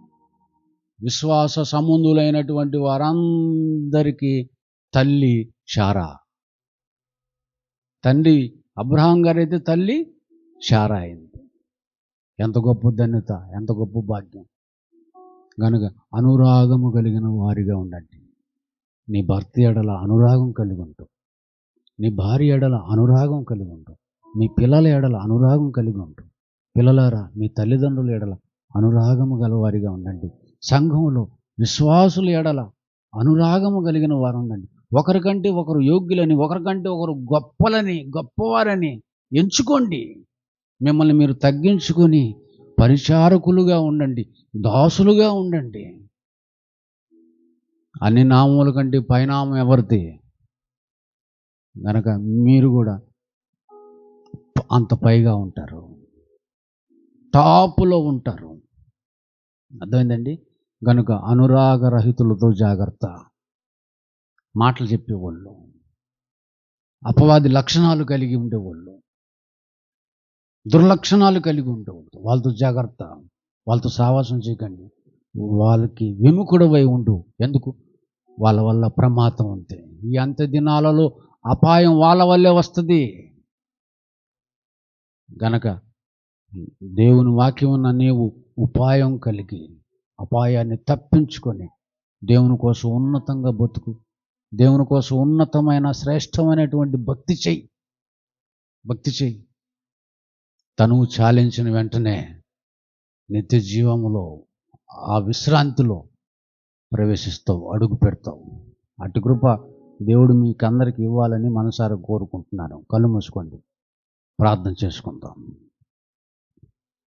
విశ్వాస సంబంధులైనటువంటి వారందరికీ తల్లి శారా. తండ్రి అబ్రహాం గారైతే తల్లి శారా అయింది. ఎంత గొప్ప ధన్యత, ఎంత గొప్ప భాగ్యం. కనుక అనురాగము కలిగిన వారిగా ఉండండి. నీ భర్త ఎడల అనురాగం కలిగి ఉంటావు, నీ భార్య ఎడల అనురాగం కలిగి ఉంటావు, మీ పిల్లల ఎడల అనురాగం కలిగి ఉంటావు. పిల్లలారా, మీ తల్లిదండ్రుల ఎడల అనురాగము గలవారిగా ఉండండి. సంఘంలో విశ్వాసుల ఎడల అనురాగము కలిగిన వారు ఉండండి. ఒకరికంటే ఒకరు యోగ్యులని, ఒకరికంటే ఒకరు గొప్పవారని ఎంచుకోండి. మిమ్మల్ని మీరు తగ్గించుకొని పరిచారకులుగా ఉండండి, దాసులుగా ఉండండి. అన్ని నామముల కంటే పైనామం ఎవరిది? కనుక మీరు కూడా అంత పైగా ఉంటారు, టాపులో ఉంటారు. అర్థమైందండి? కనుక అనురాగరహితులతో జాగ్రత్త. మాటలు చెప్పేవాళ్ళు, అపవాది లక్షణాలు కలిగి ఉండేవాళ్ళు, దుర్లక్షణాలు కలిగి ఉండేవాళ్ళు, వాళ్ళతో జాగ్రత్త. వాళ్ళతో సావాసం చేయకండి. వాళ్ళకి విముఖుడవై ఉండు. ఎందుకు? వాళ్ళ వల్ల ప్రమాదం అంతే. ఈ అంత్య దినాలలో అపాయం వాళ్ళ వల్లే వస్తుంది. గనక దేవుని వాక్యం ఉన్న నీవు ఉపాయం కలిగి అపాయాన్ని తప్పించుకొని దేవుని కోసం ఉన్నతంగా బతుకు. దేవుని కోసం ఉన్నతమైన శ్రేష్టమైనటువంటి భక్తి చెయ్యి. తనువు చాలించిన వెంటనే నిత్య జీవములో, ఆ విశ్రాంతిలో ప్రవేశిస్తావు, అడుగు పెడతావు. అటు కృప దేవుడు మీకు అందరికి ఇవ్వాలని మనసారా కోరుకుంటున్నాను. కళ్ళు మూసుకోండి, ప్రార్థన చేసుకుందాం.